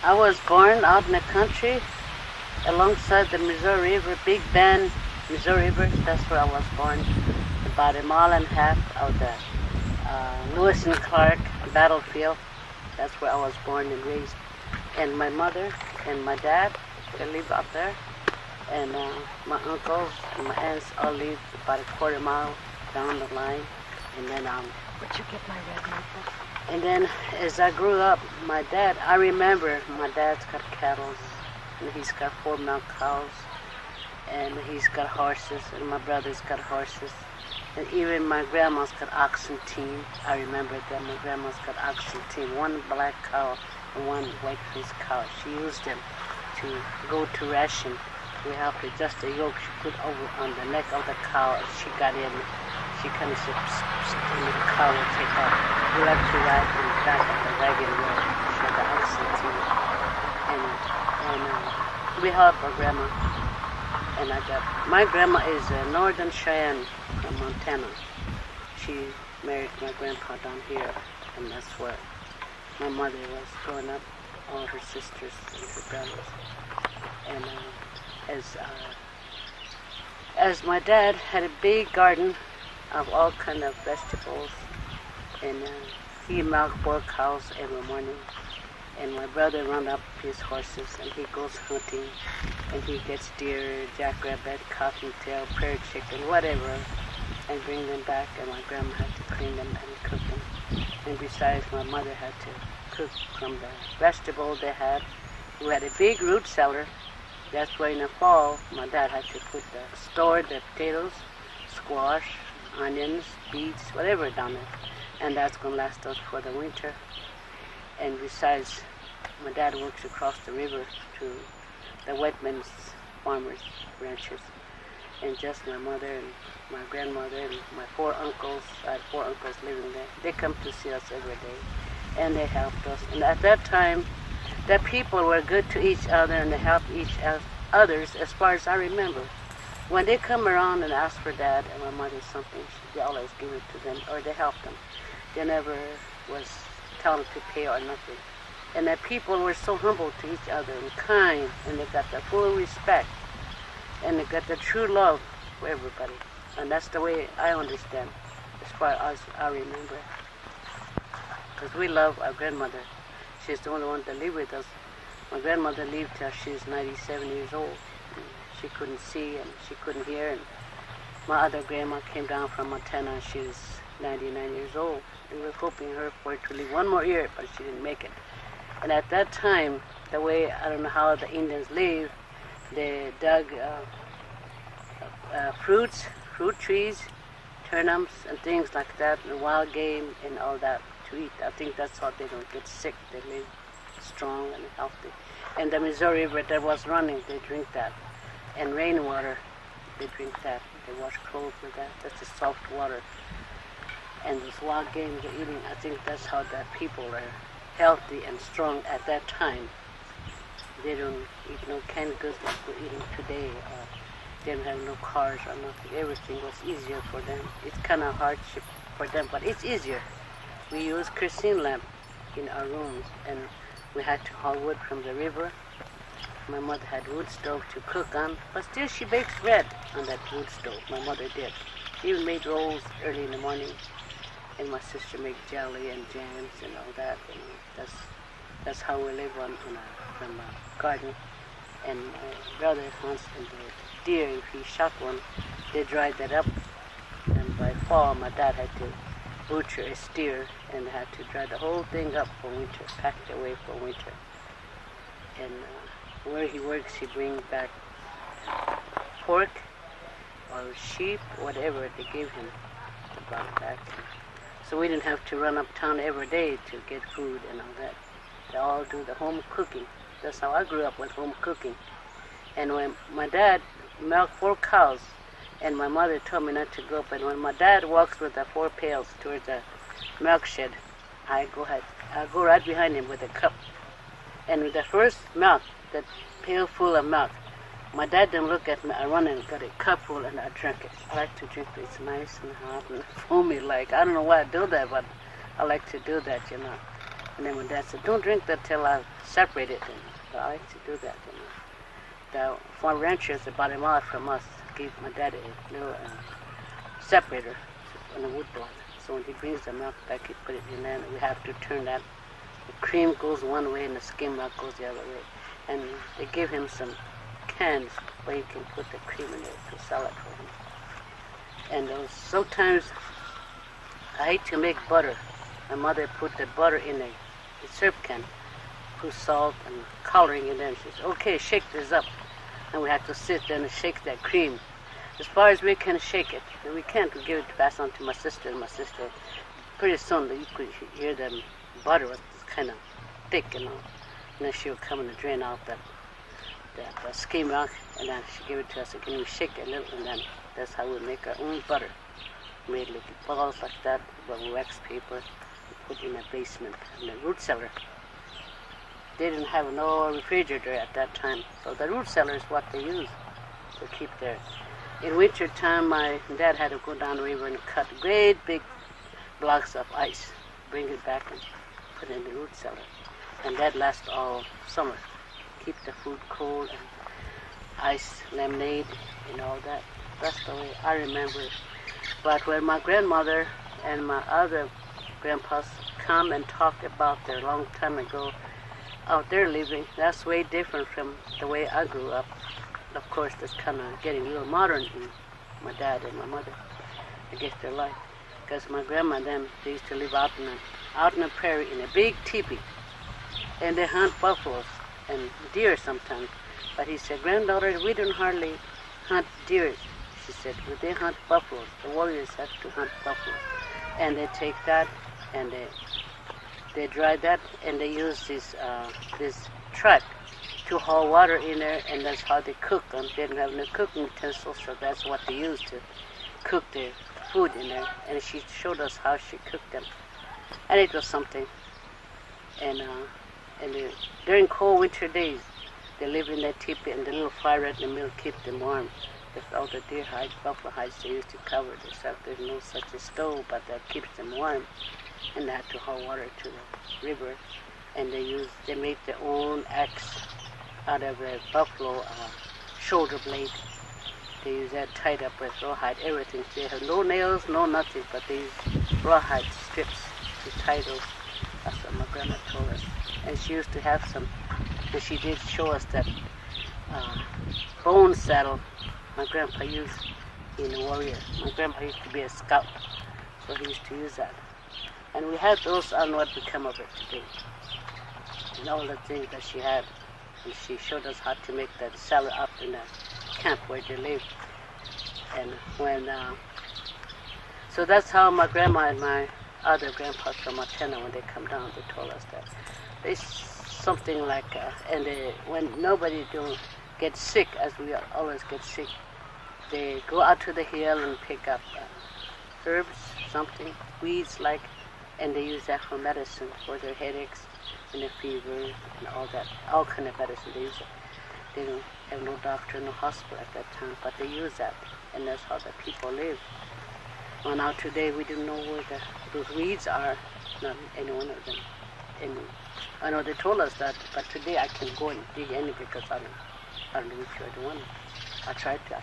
I was born out in the country alongside the Missouri River, Big Bend, Missouri River. That's where I was born. About a mile and a half of the Lewis and Clark battlefield. That's where I was born and raised. And my mother and my dad, they live out there. And my uncles and my aunts all live about a quarter mile down the line. And then Where'd you get my red notebook? and then as I grew up, my dad, I remember my dad's got cattle, and he's got 4 milk cows, and he's got horses, and my brother's got horses, and even my grandma's got oxen team. I remember that my grandma's got oxen team, 1 black cow and 1 white-faced cow. She used them to go to ration. We helped her just a yoke she put over on the neck of the cow. As she got in, she kind of said, psst, psst, and the cow would take off. We like to ride in the back of the wagon wheel. She had the oxen team. And we helped our grandma. And my grandma is a Northern Cheyenne from Montana. She married my grandpa down here, and that's where my mother was growing up, all her sisters and her brothers. And as my dad had a big garden of all kind of vegetables, and he milked 4 cows every morning. And my brother run up his horses, and he goes hunting, and he gets deer, jackrabbit, cottontail, prairie chicken, whatever, and bring them back. And my grandma had to clean them and cook them. And besides, my mother had to cook from the vegetable they had. We had a big root cellar. That's where in the fall, my dad had to store the potatoes, squash, onions, beets, whatever down there. And that's going to last us for the winter. And besides, my dad works across the river to the Whiteman's farmers, ranchers. And just my mother and my grandmother and my 4 uncles, I had 4 uncles living there. They come to see us every day, and they helped us. And at that time, the people were good to each other, and they helped each others as far as I remember. When they come around and ask for Dad and my mother something, they always give it to them, or they helped them. They never was telling them to pay or nothing. And the people were so humble to each other and kind, and they got the full respect, and they got the true love for everybody. And that's the way I understand, as far as I remember. Because we love our grandmother. She's the only one that lived with us. My grandmother lived till she was 97 years old. She couldn't see and she couldn't hear. And my other grandma came down from Montana. She was 99 years old. We were hoping for her to live 1 more year, but she didn't make it. And at that time, the way, I don't know how the Indians live, they dug fruit trees, turnips, and things like that, and wild game and all that to eat. I think that's how they don't get sick. They live strong and healthy. And the Missouri River that was running, they drink that. And rainwater, they drink that. They wash clothes with that. That's the soft water. And this wild game they're eating, I think that's how the people are healthy and strong at that time. They don't eat no canned goods like we're eating today. They don't have no cars or nothing. Everything was easier for them. It's kind of hardship for them, but it's easier. We use kerosene lamp in our rooms, and we had to haul wood from the river. My mother had wood stove to cook on, but still she bakes bread on that wood stove. My mother did. She even made rolls early in the morning, and my sister made jelly and jams and all that. And that's how we live from a garden. And my brother hunts the deer. If he shot one, they dried that up. And by fall, my dad had to butcher a steer and had to dry the whole thing up for winter, pack it away for winter. And where he works, he brings back pork or sheep, whatever they give him to bring back. So we didn't have to run uptown every day to get food and all that. They all do the home cooking. That's how I grew up, with home cooking. And when my dad milked 4 cows, and my mother told me not to go, but when my dad walks with the 4 pails towards the milk shed, I go right behind him with a cup. And with the first milk, that pail full of milk, my dad didn't look at me. I run and got a cup full and I drank it. I like to drink it. It's nice and hot and foamy. Like, I don't know why I do that, but I like to do that, And then my dad said, don't drink that till I've separated them. But I like to do that. The farm ranchers about a mile from us gave my dad a little separator on a wood block. So when he brings the milk back, he put it in there, and we have to turn that. The cream goes one way and the skim milk goes the other way. And they give him some cans where you can put the cream in there to sell it for him. And sometimes I hate to make butter. My mother put the butter in a syrup can, put salt and coloring in there, and she says, okay, shake this up. And we have to sit there and shake that cream. As far as we can shake it, and we can't give it to pass on to my sister, pretty soon you could hear the butter was kind of thick, And then she would come and drain out the skim milk, and then she gave it to us, and can we shake it a little, and then that's how we make our own butter. Made little balls like that with wax paper, and put in a basement in the root cellar. They didn't have no refrigerator at that time, so the root cellar is what they use to keep there. In winter time, my dad had to go down the river and cut great big blocks of ice, bring it back and put it in the root cellar. And that lasts all summer. Keep the food cold and ice, lemonade, and all that. That's the way I remember it. But when my grandmother and my other grandpas come and talk about their long time ago out there living, that's way different from the way I grew up. Of course, that's kind of getting a little modern in my dad and my mother, I guess, their life. Because my grandma and them, they used to live out in the prairie in a big teepee. And they hunt buffaloes and deer sometimes. But he said, granddaughter, we don't hardly hunt deer. She said, well, they hunt buffaloes. The warriors have to hunt buffaloes. And they take that and they dry that and they use this truck to haul water in there, and that's how they cook them. They didn't have no cooking utensils, so that's what they used to cook their food in there. And she showed us how she cooked them. And it was something. And during cold winter days, they live in that teepee, and the little fire in the middle keep them warm. With all the deer hides, buffalo hides, they used to cover themselves. There's no such a stove, but that keeps them warm. And they had to haul water to the river. And they make their own axe out of a buffalo shoulder blade. They use that tied up with rawhide, everything. They have no nails, no nothing, but they use rawhide strips to tie those. That's what my grandma told us. And she used to have some, and she did show us that bone saddle my grandpa used in a warrior. My grandpa used to be a scout, so he used to use that. And we had those on what become of it today. And all the things that she had. And she showed us how to make that saddle up in the camp where they lived. And so that's how my grandma and my other grandpas from Montana, when they come down, they told us that. There's something like, when nobody get sick, as we always get sick, they go out to the hill and pick up herbs, something, weeds like, and they use that for medicine for their headaches and their fever and all that, all kind of medicine they use it. They don't have no doctor, no hospital at that time, but they use that, and that's how the people live. Well, now today we don't know where those weeds are, not any one of them. And I know they told us that, but today I can go and dig any because I don't know which way I want. I tried to,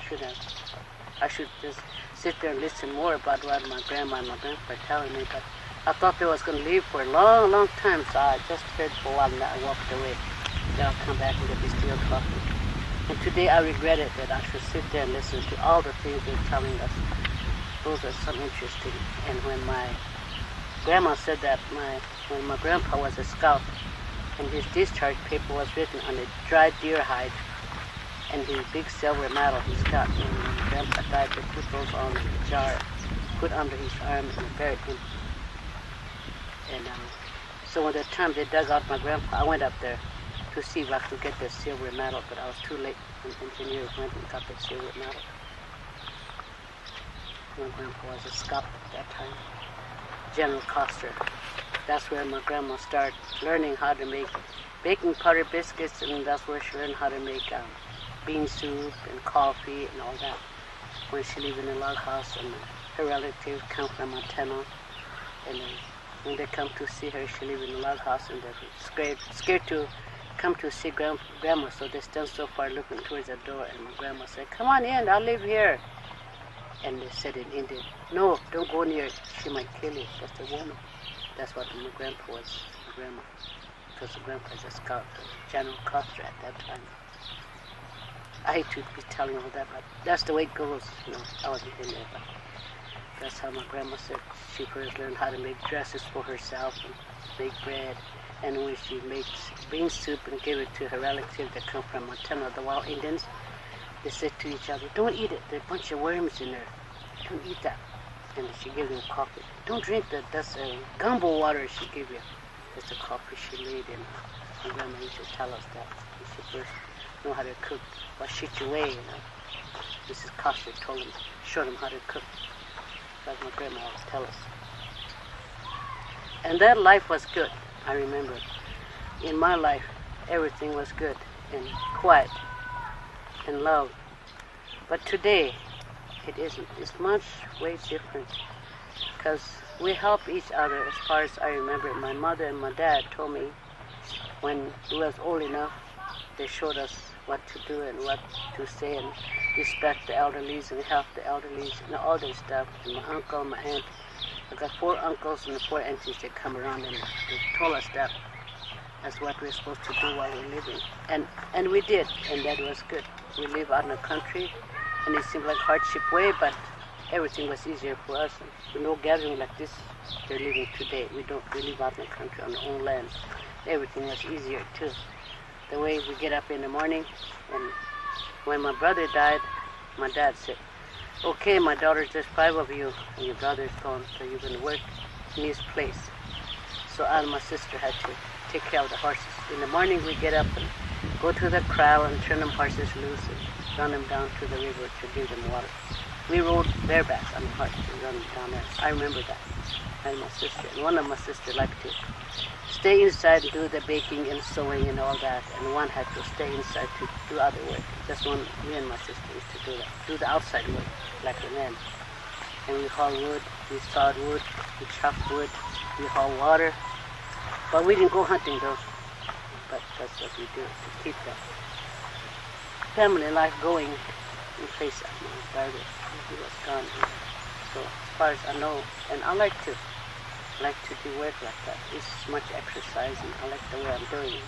I should just sit there and listen more about what my grandma and my grandpa are telling me, but I thought they was going to leave for a long, long time, so I just heard for a while and I walked away. Then I'll come back and they'll be still talking. And today I regretted that I should sit there and listen to all the things they're telling us. Those are so interesting. And when my grandma said that, when my grandpa was a scout, and his discharge paper was written on a dried deer hide, and his big silver medal he's got, and when my grandpa died, they put those on in a jar, put under his arm and buried him. And so when the time they dug out my grandpa, I went up there to see if I could get the silver medal, but I was too late. An engineer went and got the silver medal. My grandpa was a scout at that time, General Coster. That's where my grandma started learning how to make baking powder biscuits, and that's where she learned how to make bean soup and coffee and all that. When she lived in a log house, and her relatives come from Montana, and when they come to see her, she lives in a log house, and they're scared to come to see grandma, so they stand so far looking towards the door, and my grandma said, "Come on in, I'll live here." And they said in Indian, "No, don't go near, she might kill you, that's a woman." That's what my grandpa was, my grandma, because the grandpa is a scout, a general Custer at that time. I hate to be telling all that, but that's the way it goes, you know. I wasn't in there, but that's how my grandma said she first learned how to make dresses for herself and make bread. And when she makes bean soup and give it to her relatives that come from Montana, the wild Indians, they said to each other, "Don't eat it, there are a bunch of worms in there. Don't eat that." And she gave them coffee. "Don't drink that, that's a gumbo water she gave you." That's the coffee she made, and my grandma used to tell us that. When she first knew how to cook, Washitaway, you know. Mrs. Coster showed them how to cook. Like my grandma always tell us. And that life was good. I remember in my life, everything was good and quiet and love. But today, it isn't. It's much way different because we help each other. As far as I remember, my mother and my dad told me when we was old enough, they showed us what to do and what to say and respect the elderlies and help the elderlies and all this stuff. And my uncle, my aunt, I got 4 uncles and 4 aunties that come around and they told us that that's what we're supposed to do while we're living. And we did, and that was good. We live out in the country, and it seemed like hardship way, but everything was easier for us. With no gathering like this they're living today. We live out in the country on our own land. Everything was easier too. The way we get up in the morning, and when my brother died, my dad said, "Okay, my daughters, there's 5 of you, and your brother's gone, so you're going to work in his place." So I and my sister had to take care of the horses. In the morning, we get up and go to the corral and turn them horses loose and run them down to the river to give them water. We rode barebacks on the horse and run them down there. I remember that. And my sister, and one of my sisters liked to stay inside and do the baking and sewing and all that, and one had to stay inside to do other work. Just one, me and my sister used to do that, do the outside work, like the men. And we haul wood, we sawed wood, we chopped wood, we haul water. But we didn't go hunting though. But that's what we do to keep the family life going in place of my brother. He was gone. So as far as I know, and I like to do work like that. It's much exercise, and I like the way I'm doing it.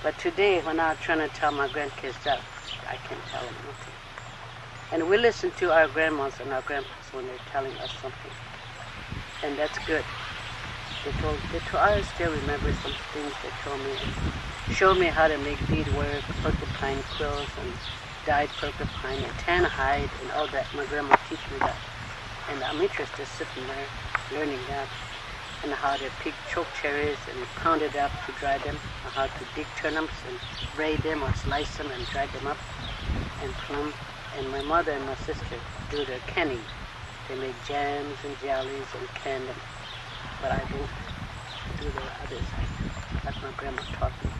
But today, when I'm trying to tell my grandkids that, I can't tell them nothing. And we listen to our grandmas and our grandpas when they're telling us something, and that's good. I still remember some things they told me. Showed me how to make beadwork, porcupine quills, and dyed porcupine and tan hide, and all that. My grandma teach me that, and I'm interested sitting there learning that, and how to pick choke cherries and pound it up to dry them, or how to dig turnips and braid them or slice them and dry them up, and plum. And my mother and my sister do their canning. They make jams and jellies and can them, but I don't do the other side. That's my grandma taught me.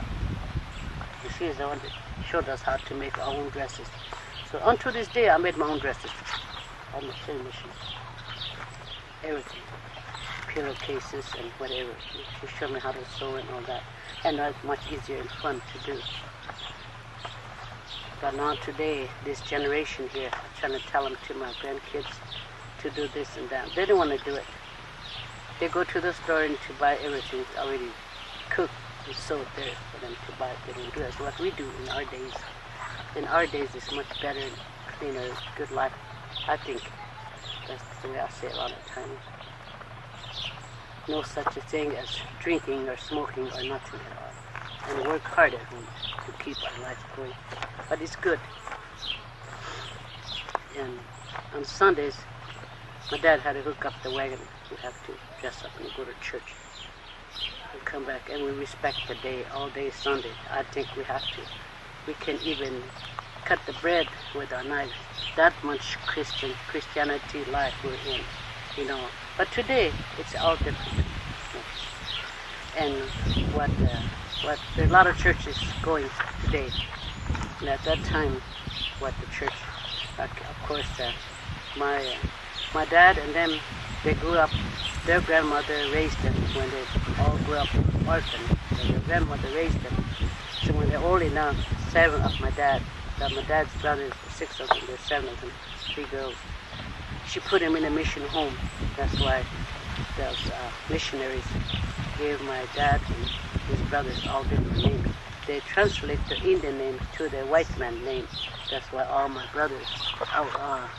And she is the one that showed us how to make our own dresses. So until this day, I made my own dresses on the sewing machine. Everything. Pillowcases and whatever. She showed me how to sew and all that. And that's much easier and fun to do. But now today, this generation here, I'm trying to tell them to my grandkids to do this and that. They don't want to do it. They go to the store and to buy everything already cooked and sold there for them to buy it. They don't do it. That's what we do in our days. In our days, it's much better, cleaner, good life, I think. That's the way I say it all the time. No such a thing as drinking or smoking or nothing at all. And work hard at home to keep our life going. But it's good. And on Sundays, my dad had to hook up the wagon. We have to dress up and go to church and come back. And we respect the day, all day Sunday. I think we have to. We can even cut the bread with our knives. That much Christianity life we're in, you know. But today, it's all different. And what there are a lot of churches going today. And at that time, what the church, of course, my dad and them, they grew up their grandmother raised them when they all grew up orphaned. So their grandmother raised them. So when they're old enough, 7 of my dad's brothers, 6 of them, there's 7 of them, 3 girls. She put them in a mission home. That's why those missionaries gave my dad and his brothers all different names. They translate the Indian name to the white man name. That's why all my brothers,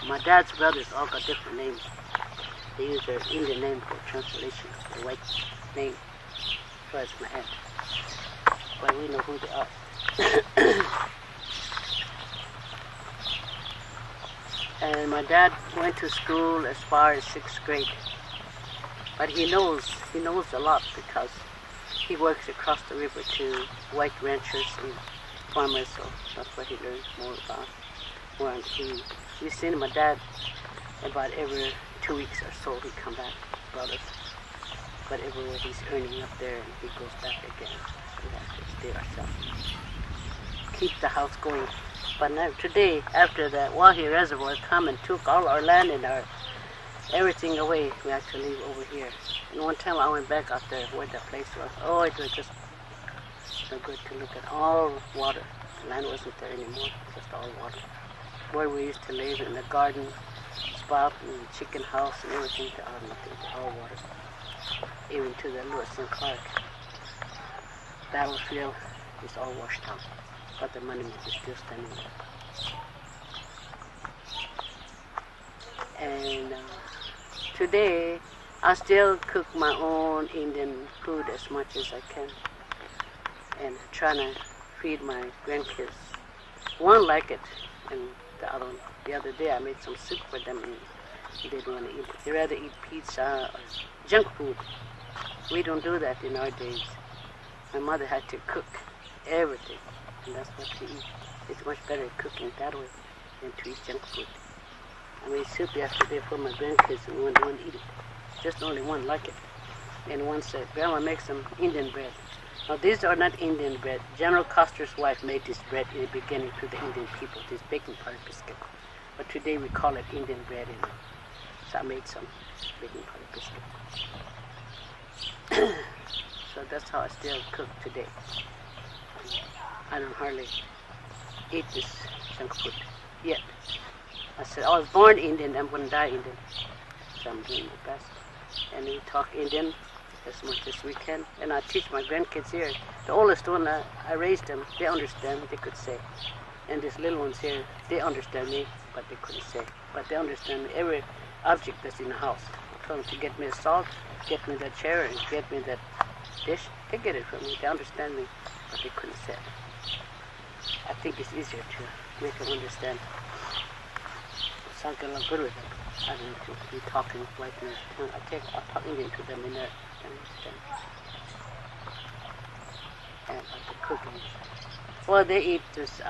my dad's brothers all got different names. They use their Indian name for translation, the white name. So that's my aunt. But we know who they are. And my dad went to school as far as 6th grade. But he knows a lot because he works across the river to white ranchers and farmers, so that's what he learns more about. We seen my dad about every 2 weeks or so. He come back about us. But everywhere he's earning up there and he goes back again. We have to stay ourselves. Keep the house going. But now today, after the Wahi Reservoir come and took all our land and our everything away, we had to leave over here. And one time I went back out there where the place was. Oh, it was just so good to look at. All water. The land wasn't there anymore, just all water. Where we used to live in the garden spot and the chicken house and everything, there are nothing, all water. Even to the Lewis and Clark battlefield is all washed out. But the monument is still standing there. And today, I still cook my own Indian food as much as I can. And trying to feed my grandkids. One like it, and the other one. The other day I made some soup for them and they didn't want to eat it. They rather eat pizza or junk food. We don't do that in our days. My mother had to cook everything. And that's what she eats. It's much better cooking that way than to eat junk food. I made soup yesterday for my grandkids and one didn't eat it. Just only one liked it. And one said, Grandma, make some Indian bread. Now these are not Indian bread. General Custer's wife made this bread in the beginning to the Indian people, this baking powder biscuit. But today we call it Indian bread. So I made some baking powder biscuit. So that's how I still cook today. I don't hardly eat this junk food yet. I said, I was born Indian, I'm going to die Indian. So I'm doing my best. And we talk Indian as much as we can. And I teach my grandkids here. The oldest one, I raised them. They understand, they could say. And these little ones here, they understand me, but they couldn't say. But they understand every object that's in the house. I told them to get me the salt, get me that chair, and get me that dish. They get it from me. They understand me, but they couldn't say it. I think it's easier to make them understand. So I get along good with them. I don't need to be talking like this. I'll talk Indian to them in there. They understand. And like the cooking. Well, they eat this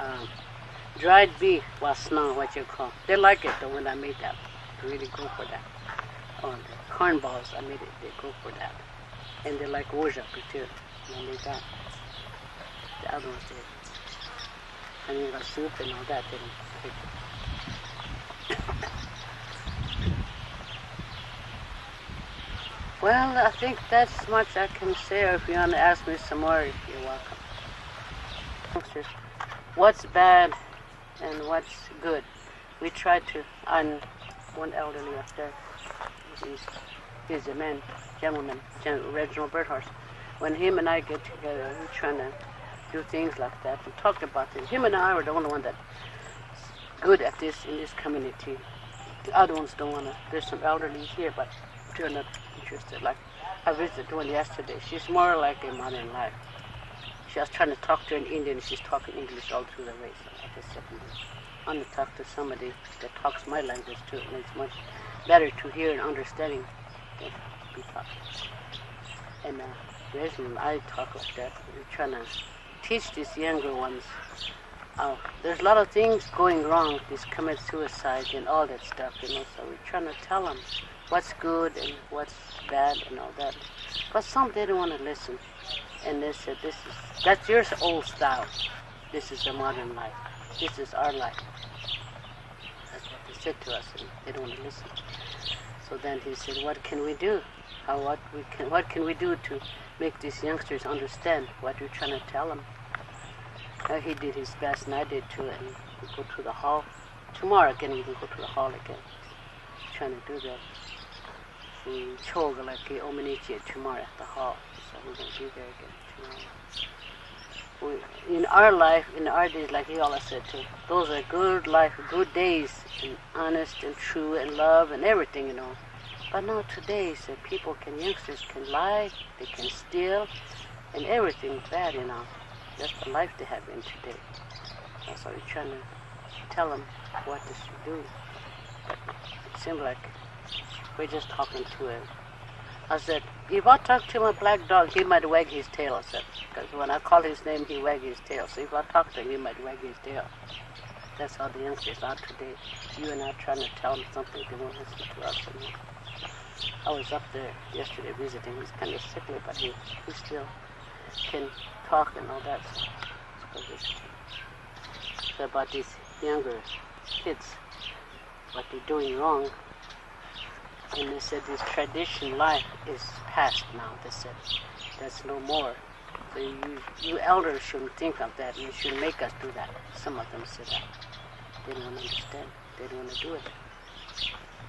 dried beef wasna, what you call. They like it though when I made that. They really go for that. Oh, the corn balls, I made it, they go for that. And they like wojak too. I made that. The other ones did. And you got soup and all that, they don't take it. Well, I think that's much I can say. Or if you want to ask me some more, you're welcome. What's bad and what's good? We try to, on one elderly up there, he's a man, gentleman, Reginald Birdhorse. When him and I get together, we're trying to do things like that and talk about things. Him and I are the only one that's good at this in this community. The other ones don't want to. There's some elderly here, but they're not interested. Like I visited one yesterday. She's more like a modern life. She was trying to talk to an Indian. She's talking English all through the way. So I just said, I want to talk to somebody that talks my language too. And it's much better to hear and understanding than be taught. And Reginald, I talk like that. We're trying to teach these younger ones. There's a lot of things going wrong. These commit suicide and all that stuff, So we're trying to tell them what's good and what's bad and all that. But some didn't want to listen. And they said, that's your old style. This is the modern life. This is our life. That's what they said to us, and they don't want to listen. So then he said, what can we do? what can we do to make these youngsters understand what we're trying to tell them? He did his best, and I did too. And we go to the hall tomorrow again. We can go to the hall again. Trying to do that. We choga like ominichi tomorrow at the hall, so we're gonna be there again tomorrow. In our life, in our days, like he always said too, those are good life, good days, and honest and true and love and everything, you know. But now today, so youngsters can lie, they can steal, and everything bad, you know. That's the life they have in today. That's why we're trying to tell them what they should do. But it seems like we're just talking to him. I said, if I talk to my black dog, he might wag his tail, I said. Because when I call his name, he wag his tail. So if I talk to him, he might wag his tail. That's how the youngsters are today. You and I trying to tell them something, they won't listen to us anymore. I was up there yesterday visiting. He's kind of sickly, but he still can talk and all that. So about these younger kids, what they're doing wrong. And they said this tradition life is past now. They said that's no more. So you elders shouldn't think of that. You shouldn't make us do that. Some of them said that. They don't understand. They don't want to do it.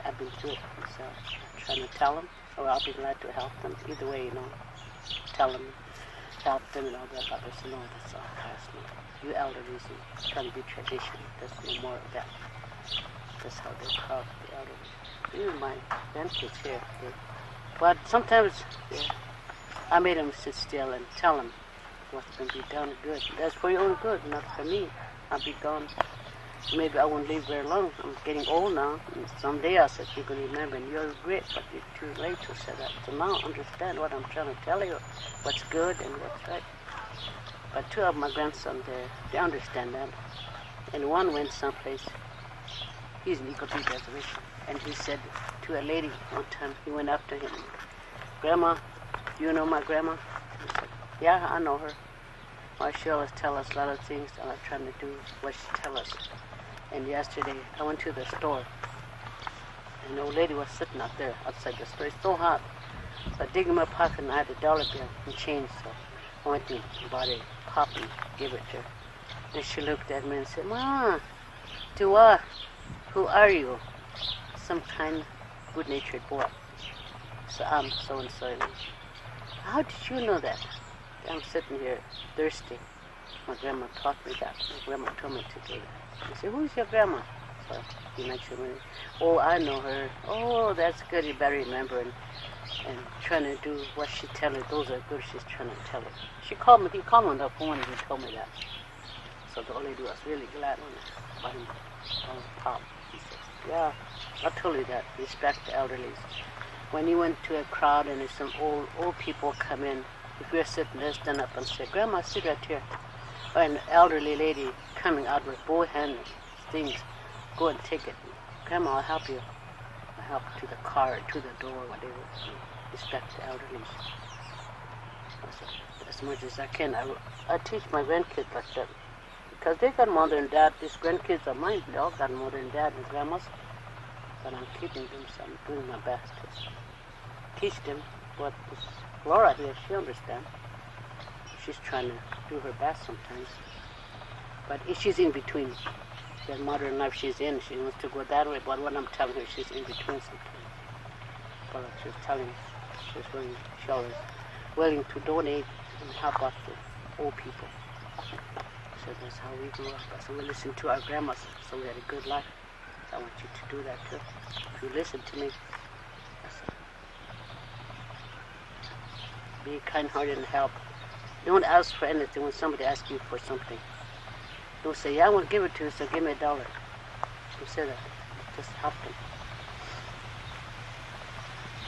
I've been through it myself. I'm trying to tell them, or I'll be glad to help them. Either way, you know, tell them, help them and all that. But I said, no, that's all past now. You elders, you trying to be tradition. There's no more of that. That's how they talk, the elders. Even my grandkids here. But sometimes I made them sit still and tell them what's going to be done good. That's for your own good, not for me. I'll be gone. Maybe I won't live very long. I'm getting old now. And someday I said, you're going to remember, and you're great, but it's too late to say that. So now understand what I'm trying to tell you, what's good and what's right. But two of my grandsons, they understand that. And one went someplace. He's an Eagle Beach reservation. And he said to a lady one time, he went up to him, Grandma, do you know my grandma? He said, yeah, I know her. Well, she always tells us a lot of things, and I'm trying to do what she tells us. And yesterday, I went to the store, and the old lady was sitting out there outside the store. It's so hot. So I dig in my pocket, and I had $1 bill and change. So I went and bought a pop and gave it to her. And she looked at me and said, Ma, Dua, who are you? Some kind, good-natured boy. So I'm so-and-so. How did you know that? I'm sitting here thirsty. My grandma taught me that. My grandma told me to do that. I said, who's your grandma? So he mentioned me. Oh, I know her. Oh, that's good. You better remember. And trying to do what she tell her. Those are good. She's trying to tell her. He called me on the phone and he told me that. So the old lady was really glad when I bought him on the top. He said, yeah, I told you that. Respect the elderly. When you went to a crowd and there's some old people come in, if you're sitting there, stand up and say, Grandma, sit right here. Or an elderly lady coming out with both hand things, go and take it. Grandma, I'll help you. I'll help to the car, to the door, whatever. Respect the elderly. I said, as much as I can. I teach my grandkids like that. Because they got mother and dad. These grandkids are mine. They all got mother and dad and grandmas. But I'm keeping them, so I'm doing my best to teach them what this Laura here, she understands. She's trying to do her best sometimes. But she's in between. The modern life she's in, she wants to go that way, but when I'm telling her, she's in between sometimes. But like she was telling me, she always willing to donate and help out the old people. So that's how we grew up. So we listened to our grandmas, so we had a good life. So I want you to do that too. If you listen to me, be kind-hearted and help. Don't ask for anything when somebody asks you for something. Don't say, yeah, I want to give it to you, so give me $1. Don't say that. Just help them.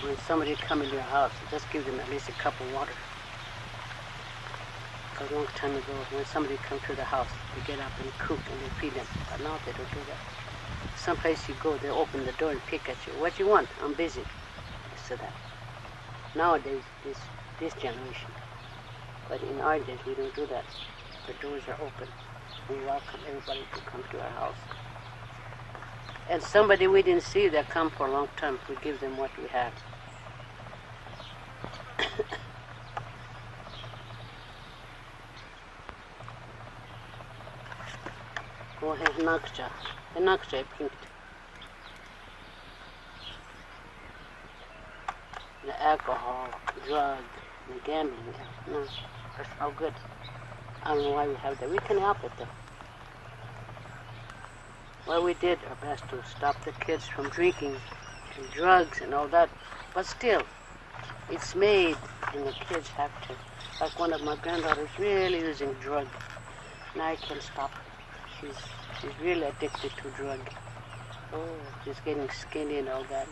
When somebody comes into your house, just give them at least a cup of water. A long time ago, when somebody comes to the house, they get up and cook and they feed them. But now they don't do that. Someplace you go, they open the door and pick at you. What you want? I'm busy. They say that. Nowadays, this generation. But in our days, we don't do that. The doors are open. We welcome everybody to come to our house. And somebody we didn't see that come for a long time, we give them what we have. Och Hinakja är pinkt. The alcohol, drug, the gambling. No, that's no good. I don't know why we have that. We can help it though. Well, we did our best to stop the kids from drinking and drugs and all that. But still, it's made and the kids have to. Like one of my granddaughters really using drug. And I can stop her. She's really addicted to drug. Oh, she's getting skinny and all that.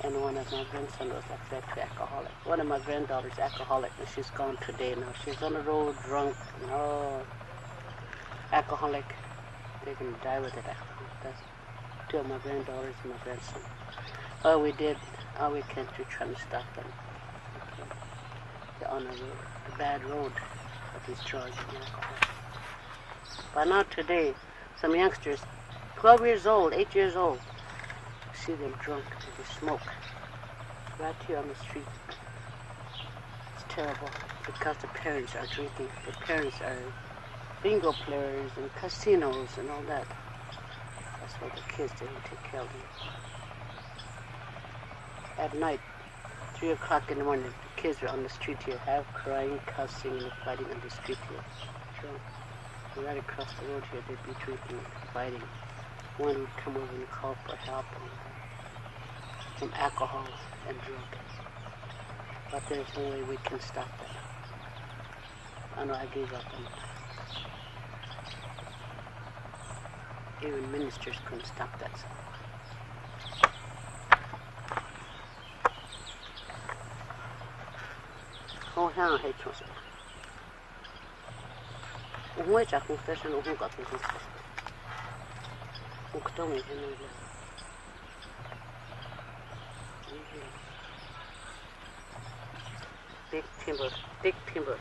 And one of my grandsons was like that, to alcoholic. One of my granddaughters alcoholic, and she's gone today now. She's on the road drunk, no, alcoholic. They're gonna die with it. That's two of my granddaughters and my grandson. All we did, all we can to try to stop them. Okay. They're on the bad road with these drugs and alcohol. But not today. Some youngsters, 12 years old, 8 years old, see them drunk and they smoke right here on the street. It's terrible because the parents are drinking. The parents are bingo players and casinos and all that. That's why the kids didn't take care of them. At night, 3 o'clock in the morning, the kids were on the street here, half crying, cussing, and fighting on the street here. Drunk. And right across the road here, they'd be drinking and fighting. One would come over and call for help from alcohol and drug. But there's no way we can stop that. I know I gave up on it. Even ministers couldn't stop that. Oh, hell, I hate Joseph. Why I confess and who got confess? Who told me? Big timber.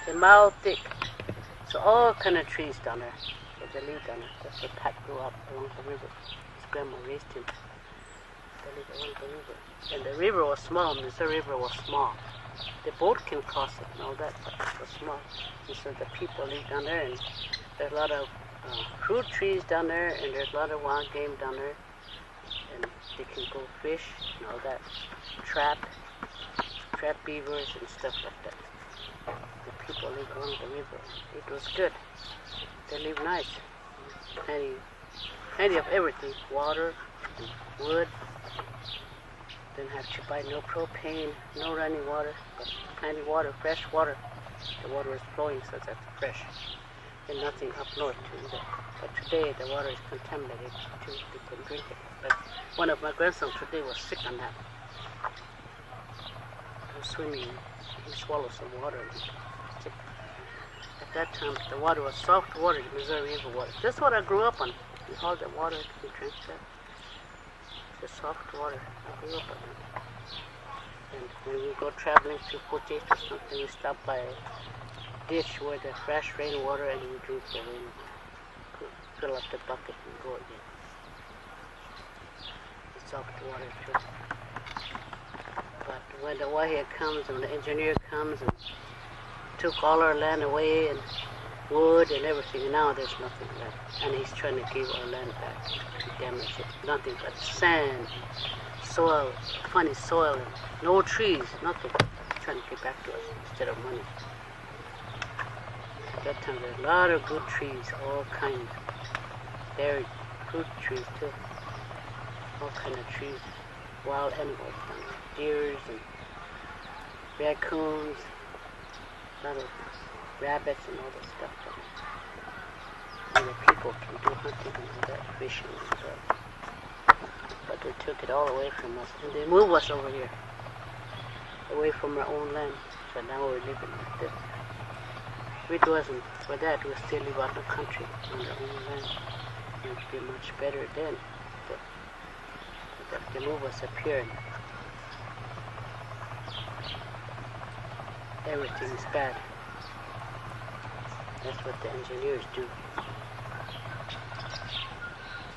The mile thick. So all kind of trees down there. There's a leaf down there. That's where Pat grew up along the river. His grandma raised him. They lived along the river. And the river was small. The Missouri River was small. The boat can cross it and all that, but it was small. And so the people live down there, and there's a lot of fruit trees down there, and there's a lot of wild game down there. And they can go fish and all that. Trap beavers and stuff like that. The people live along the river. It was good. They live nice. Plenty of everything. Water, and wood. Didn't have to buy no propane, no running water, but plenty of water, fresh water. The water is flowing, so that's fresh. And nothing up north either. But today the water is contaminated too. They couldn't drink it. But one of my grandsons today was sick on that. He was swimming. He swallowed some water and he was sick. At that time, the water was soft water, the Missouri River water. That's what I grew up on. We hauled the water to be drank that. The soft water. I grew up on it. And when we go traveling to Putis or something, we stop by a ditch where the fresh rainwater and we drink the rain. Fill up the bucket and go again. The soft water too. But when the warhead comes and the engineer comes and took all our land away and wood and everything, and now there's nothing left. And he's trying to give our land back. He damaged it. Nothing but sand, soil, funny soil, and no trees, nothing. He's trying to get back to us instead of money. At that time, there's a lot of good trees, all kinds. Berry, fruit trees too. All kind of trees, wild animals, deers and raccoons, a lot of rabbits and all that stuff. And the people can do hunting and all that, fishing and stuff. But they took it all away from us, and they moved us over here, away from our own land. So now we're living like this. If it wasn't for that, we'd still live out in the country, on our own land. It would be much better then. But they move us up here, and everything is bad. That's what the engineers do.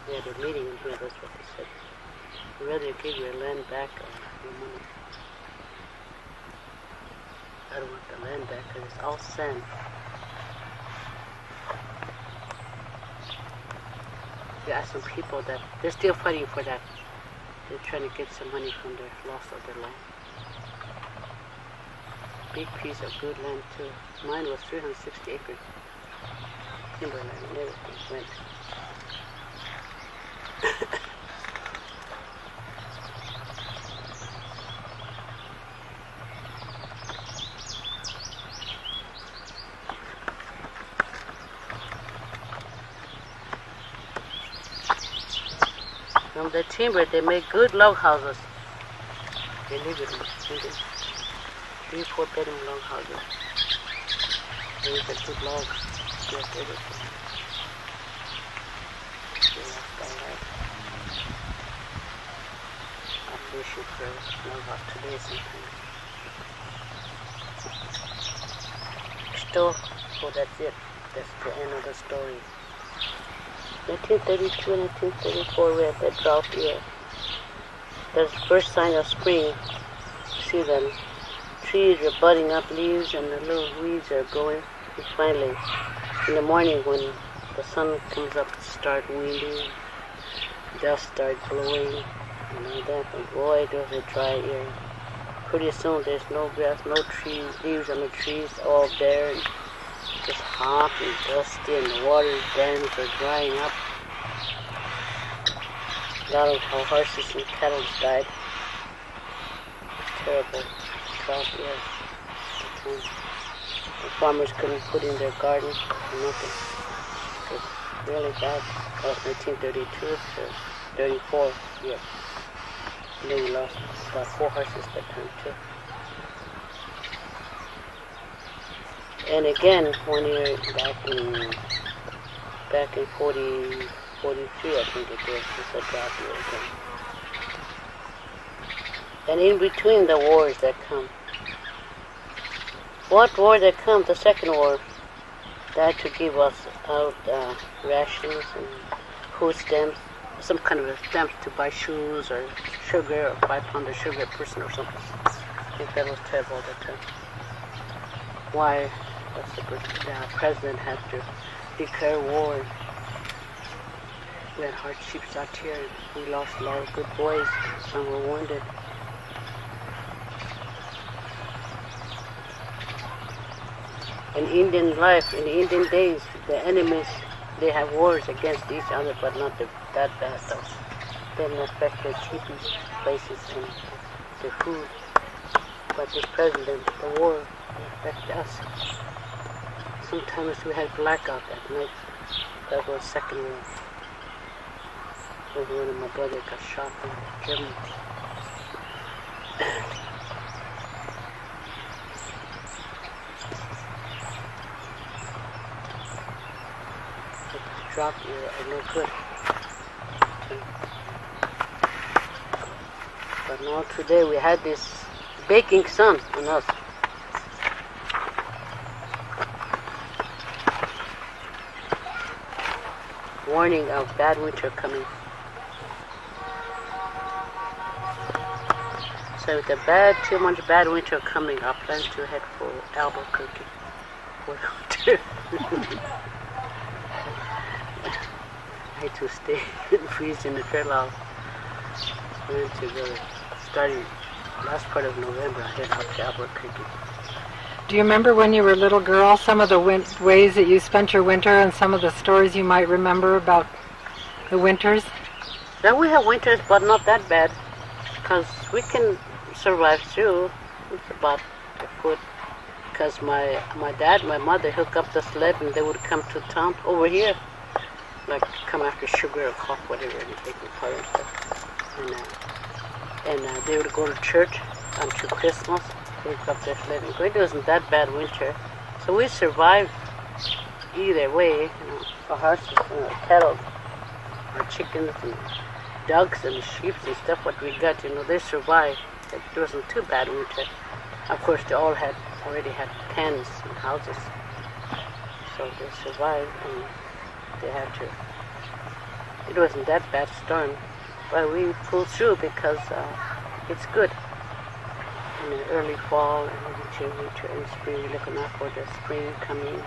We had a meeting in here, that's what they said. We'd rather give your land back or your money. I don't want the land back because it's all sand. There are some people that they're still fighting for that. They're trying to get some money from their loss of their land. Big piece of good land too. Mine was 360 acres. Timberland and everything went. From the timber, they make good log houses. They live in them. 3-4 bedroom log houses. They use the good logs. Yes, everything. They lost all that. After they shoot for log house today sometimes. Still, so that's it. That's the end of the story. 1932 and 1934 we had that drought year. That's the first sign of spring. See the trees are budding up leaves and the little weeds are growing. And finally, in the morning when the sun comes up, start winding, dust start blowing, and all that. And boy, it was a dry year. Pretty soon there's no grass, no trees, leaves on the trees, all bare. And just hot and dusty, and the water dams are drying up. A lot of horses and cattle died. Terrible drought, yes. The farmers couldn't put in their garden or nothing. It was really bad. That was 1932 to 34 years. And then we lost about 4 horses that time too. And again, 1 year back in 43, I think it was, it's a drought year again. And in between the wars that come, what war that come? The second war. They had to give us out rations and food stamps, some kind of a stamp to buy shoes or sugar, or 5 pounds of sugar a person or something. I think that was terrible at that time. Why? The president had to declare war. We had hardships out here. We lost a lot of good boys. Some were wounded. In Indian life, in the Indian days, the enemies, they have wars against each other, but not that bad though. They didn't affect their teepees, places, and their food. But this president, the war, affected us. Sometimes we had blackout at night. That was second war. When one of my brothers got shot in Germany. The drought year are no good. But now today we had this baking sun on us. Warning of bad winter coming. So with the 2 months bad winter coming, I plan to head for Albuquerque for the winter. I hate to stay and freeze in the trail house. I plan to go starting last part of November. I head out to Albuquerque. Do you remember when you were a little girl, some of the ways that you spent your winter and some of the stories you might remember about the winters? Now we have winters, but not that bad, because we can survive through. It's about a foot, because my dad, my mother hook up the sled and they would come to town over here, like come after sugar or coffee, whatever, and take the car and stuff. And they would go to church until Christmas. Hook up their sled and go. It wasn't that bad winter, so we survived either way. Our horses, cattle, our chickens and ducks and sheep and stuff. What we got, they survived. It wasn't too bad winter. Of course, they all already had pens and houses, so they survived and they had to. It wasn't that bad storm, but we pulled through because it's good. In the early fall and into winter and spring, looking out for the spring coming.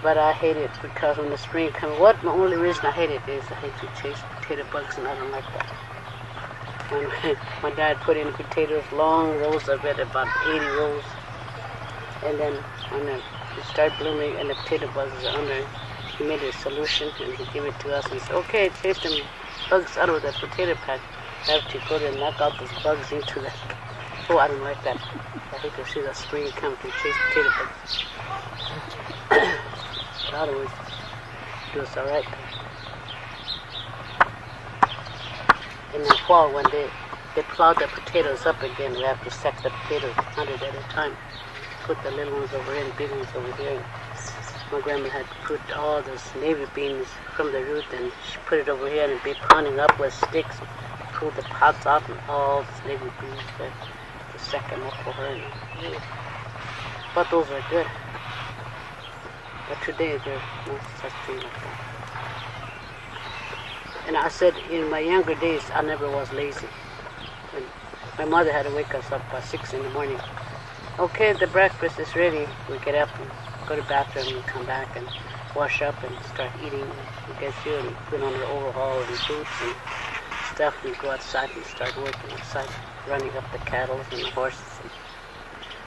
But I hate it because when the spring comes, what my only reason I hate it is I hate to chase potato bugs, and I don't like that. When my dad put in potatoes, long rows of it, about 80 rows, and then when it started blooming and the potato bugs are under, he made a solution and he gave it to us. He said, okay, chase them bugs out of the potato patch. I have to go there and knock out those bugs into that. Oh, I don't like that. I hate to see the spring come to chase potato bugs. But otherwise, it was alright. In the fall, when they plow the potatoes up again, we have to sack the potatoes 100 at a time. Put the little ones over here and big ones over here. My grandma had put all those navy beans from the root, and she put it over here and be pounding up with sticks, pull the pods out and all those navy beans there to sack them up for her. But those are good. But today there's no such thing like that. And I said in my younger days I never was lazy. When my mother had to wake us up by 6 in the morning. Okay, the breakfast is ready. We get up and go to the bathroom and come back and wash up and start eating. We get through and put on our overall and boots and stuff, and go outside and start working outside, running up the cattle and the horses and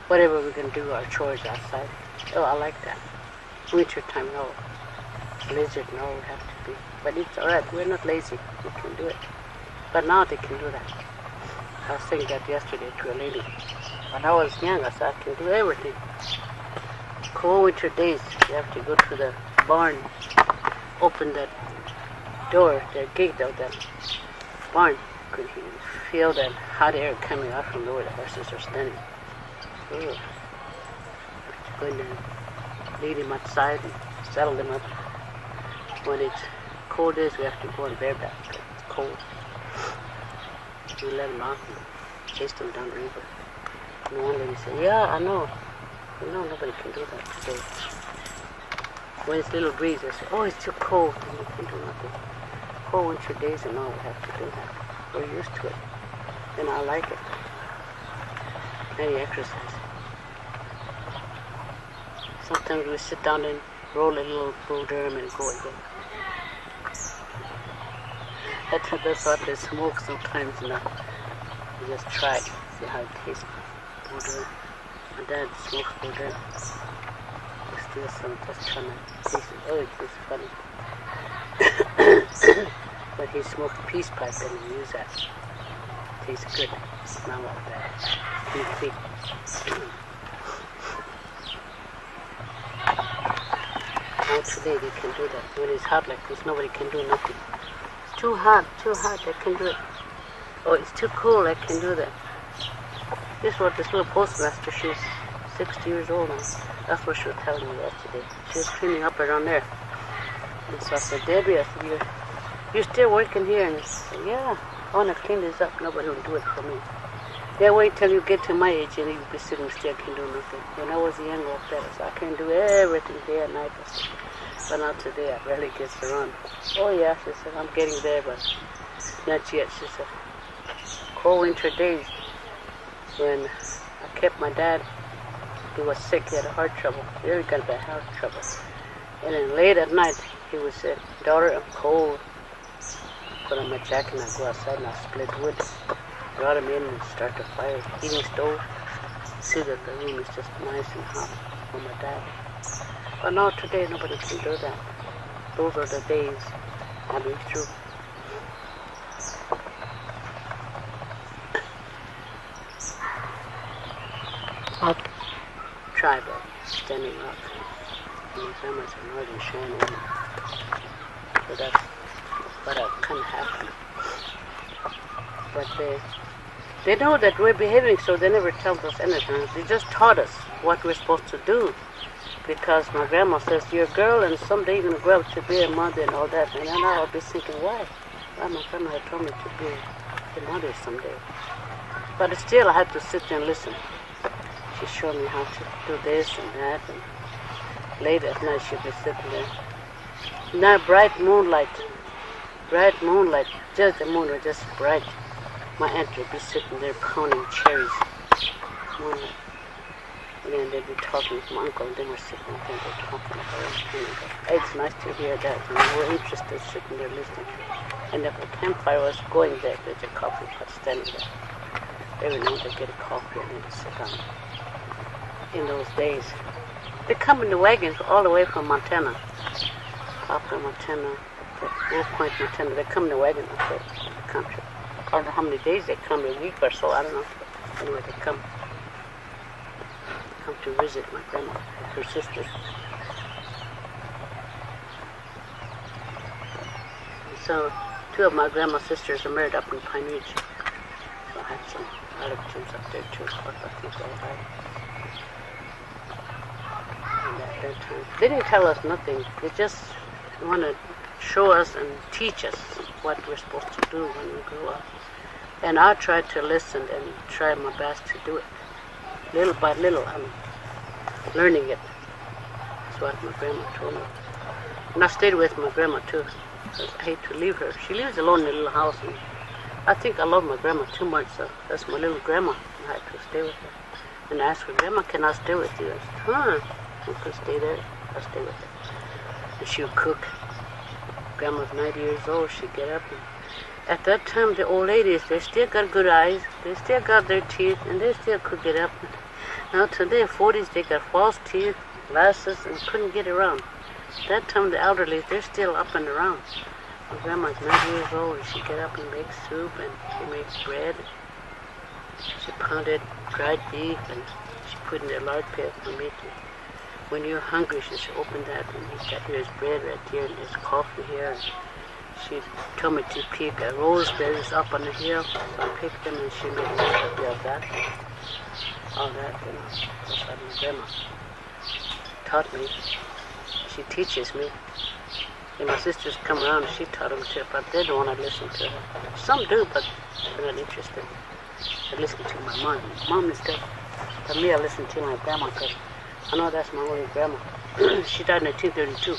whatever we can do, our chores outside. Oh, I like that. Winter time, no. Blizzard, no, we have to be. But it's alright, we're not lazy. We can do it. But now they can do that. I was saying that yesterday to a lady. When I was young, I said I can do everything. Cold winter days, you have to go to the barn, open that door, the gate of the barn. Could you feel that hot air coming out from where the horses are standing? Ooh. Go in there, lead them outside and settle them up. When it's cold days, we have to go on bareback. It's cold. We let them out and chase them down the river. And one lady said, yeah, I know. You know, nobody can do that today. When it's a little breeze, they say, oh, it's too cold, and you can do nothing. Cold winter days and all, we have to do that. We're used to it. And I like it. Any exercise. Sometimes we sit down and roll a little boulder and go again. That's what they smoke sometimes, you know. You just try it, see how it tastes. Boulder. My dad smokes boulder. Still some just trying to taste it. Oh, it tastes funny. But he smoked a peace pipe and he used that. Tastes good. Not like that. Big. Now today they can do that. When it's hot like this, nobody can do nothing. It's too hot, they can do it. Oh, it's too cold, I can do that. This was this little postmaster, she's 60 years old now. That's what she was telling me yesterday. She was cleaning up around there. And so I said, Debbie, I said, you're still working here? And she said, yeah, I want to clean this up. Nobody will do it for me. Yeah, wait till you get to my age and you'll be sitting still, can do nothing. When I was young like that, so I can do everything day and night. But not today, I barely get around. Oh yeah, she said, I'm getting there, but not yet, she said. Cold winter days, when I kept my dad, he was sick, he had heart trouble, really got bad heart trouble. And then late at night, he would say, daughter, I'm cold. Put on my jacket and I go outside and I split wood. Brought him in and start the fire, heating stove. See that the room is just nice and hot for my dad. But now today nobody can do that. Those are the days I've been through. I'll try, but standing up. My grandma's a Northern Cheyenne woman. So that's what kind of happened. But they know that we're behaving, so they never tell us anything. They just taught us what we're supposed to do. Because my grandma says, you're a girl and someday you're going to grow up to be a mother and all that. And then I'll be thinking, why? Well, my grandma had told me to be a mother someday. But still, I had to sit there and listen. She showed me how to do this and that. And late at night, she'd be sitting there. Now, bright moonlight, just the moon was just bright. My aunt would be sitting there pounding cherries. Moonlight. And then they'd be talking with my uncle, and then we're sitting there and they're talking about it. It's nice to hear that, and we're interested sitting there listening. And if a campfire was going there, there's a coffee pot standing there. Every night they get a coffee and they sit down. In those days, they come in the wagons all the way from Montana, Papa, Montana, Wolf Point, Montana. They come in the wagon up there in the country. I don't know how many days they come, a week or so, I don't know. Anyway, they come to visit my grandma and her sister. And so, two of my grandma's sisters are married up in Pine Ridge. So I had some relatives up there too. I think they died. And at that time, they didn't tell us nothing. They just want to show us and teach us what we're supposed to do when we grow up. And I tried to listen and try my best to do it. Little by little, I'm learning it. That's what my grandma told me. And I stayed with my grandma too. I hate to leave her. She lives alone in a little house, and I think I love my grandma too much, so that's my little grandma. I had to stay with her. And I asked her, Grandma, can I stay with you? I said, you can stay there. I'll stay with her. And she would cook. Grandma's 90 years old. She'd get up. And at that time, the old ladies, they still got good eyes. They still got their teeth, and they still could get up. Now today, 40s, they got false teeth, glasses, and couldn't get around. That time, the elderly, they're still up and around. My grandma's 90 years old, and she get up and make soup, and she makes bread. She pounded dried beef, and she put in a lard pit for me to. When you're hungry, she should open that, and here's bread right here, and there's coffee here. And she told me to pick roseberries up on the hill. So I picked them, and she made a recipe of that. All that, that's what my grandma taught me. She teaches me. And my sisters come around and she taught them too, but they don't want to listen to her. Some do, but they're not interested. I listen to my mom. Mom is good. For me, I listen to my grandma because I know that's my only grandma. She died in 1932.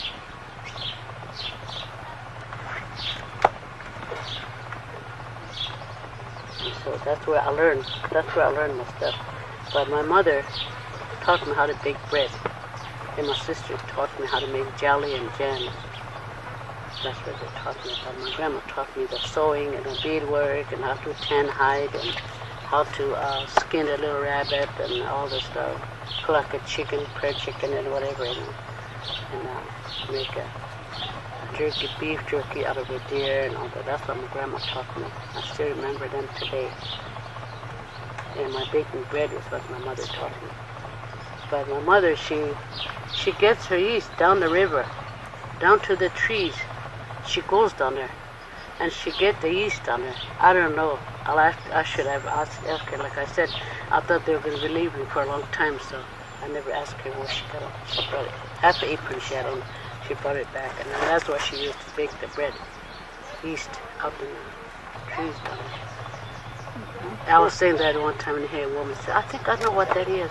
And so that's where I learned. That's where I learned my stuff. But my mother taught me how to bake bread. And my sister taught me how to make jelly and jam. That's what they taught me about. My grandma taught me the sewing and the beadwork and how to tan hide and how to skin a little rabbit and all the stuff. Cook a chicken, prayer chicken and whatever, and make a jerky, beef jerky out of a deer and all that. That's what my grandma taught me. I still remember them today. And my baking bread is what my mother taught me. But my mother, she gets her yeast down the river, down to the trees. She goes down there, and she get the yeast down there. I don't know. I should have asked her. Like I said, I thought they were going to relieve me for a long time, so I never asked her where she got it. She brought it. Half the apron she had on, she brought it back, and that's what she used to bake the bread. Yeast out in the trees down there. I was saying that one time and hear a woman say, I think I know what that is.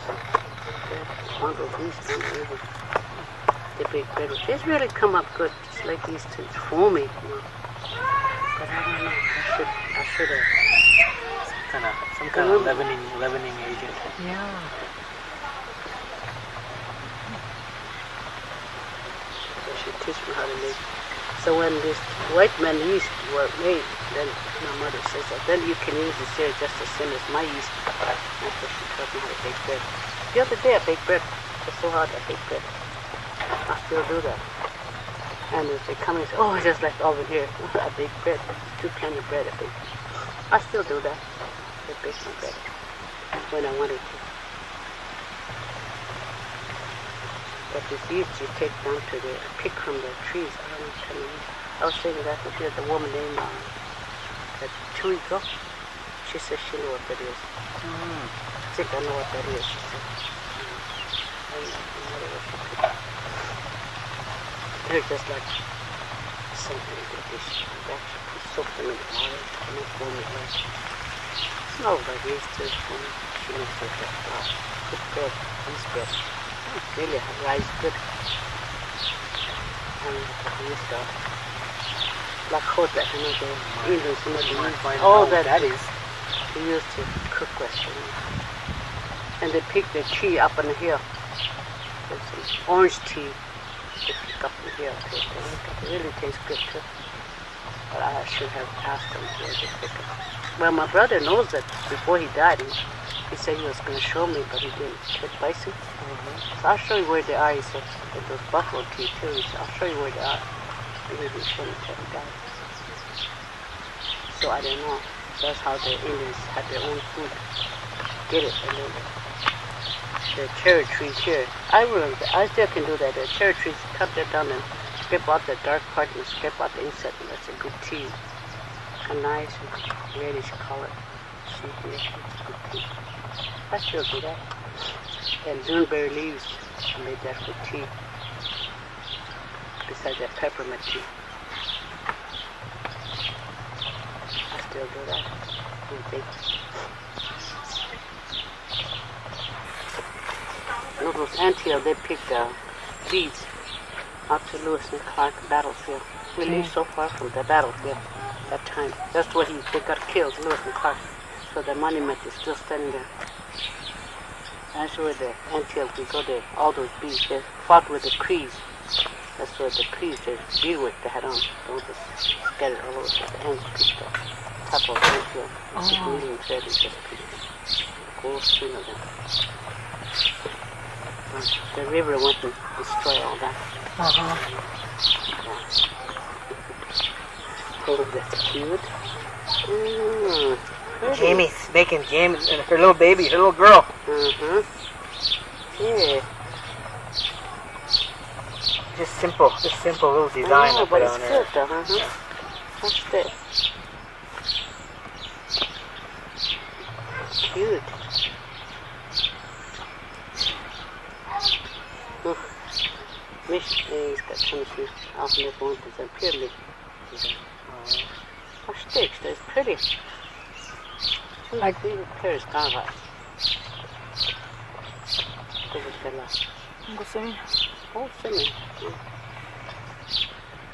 One of those yeast down the river. They bake bread. It's really come up good. It's like yeast. It's foamy, you know. But I don't know. I should have. Some kind of leavening agent. Yeah. So she teach me how to make. So when this white man yeast were made, then my mother says that then you can use this here just as same as my yeast. That's what she taught me how to bake bread. The other day I baked bread. It's so hard to bake bread. I still do that. And if they come and say, oh, just like over here, I bake bread. 2 kinds of bread I bake. I still do that. I bake my bread when I wanted to. But this yeast you take down to the, pick from the trees. I don't know what I was saying that to hear the woman named that 2 weeks ago. She said she knew what that is. I think I know what that is, she said. I don't know what she picked. They're just like something like this. Actually, soak them in the water and then foam it like. It smells like yeast too. She makes like that. Good bread, yeast bread. Really rice good. And yeast like hot that you know the Indians, you know the yeast. All that that is. They used to cook with. And they pick the tea up on the hill. There's some orange tea they pick up on the hill. It really tastes good too. But I should have asked them where they pick it. Well, my brother knows that before he died. He said he was going to show me, but he didn't. With bison. So I'll show you where they are. He said, with those buffalo tea too. He said, I'll show you where they are. And he didn't show me till he died. So I don't know. That's how the Indians had their own food. Get it? And then the cherry trees here. I remember, I still can do that. The cherry trees, cut that down and scrape out the dark part and scrape out the insect. And that's a good tea. A nice reddish color. See here, it's good tea. I still do that. And Zoonberry leaves, I made that with tea. Besides that peppermint tea. I still do that. You know, those anthill, they pick beads out to Lewis and Clark battlefield. We live so far from the battlefield that time. That's where they got killed, Lewis and Clark. So the monument is still standing there. That's where the anthill, we go there, all those beads, they fought with the Crees. That's where the Crees, the beadwork they had on. Those just scattered all over the ends picked up. Top of the anthill. The green thread is just picked. Gold string of them. The river went and destroyed all that. Oh, that's cute. Jamie's making Jamie and her little baby, her little girl. Yeah. Just simple little design I put on her. Good, What's this? Cute. He's got some out in the mountains and pyramid. Oh, sticks, that's pretty. Like the Paris Carva. I'm singing. Oh, singing.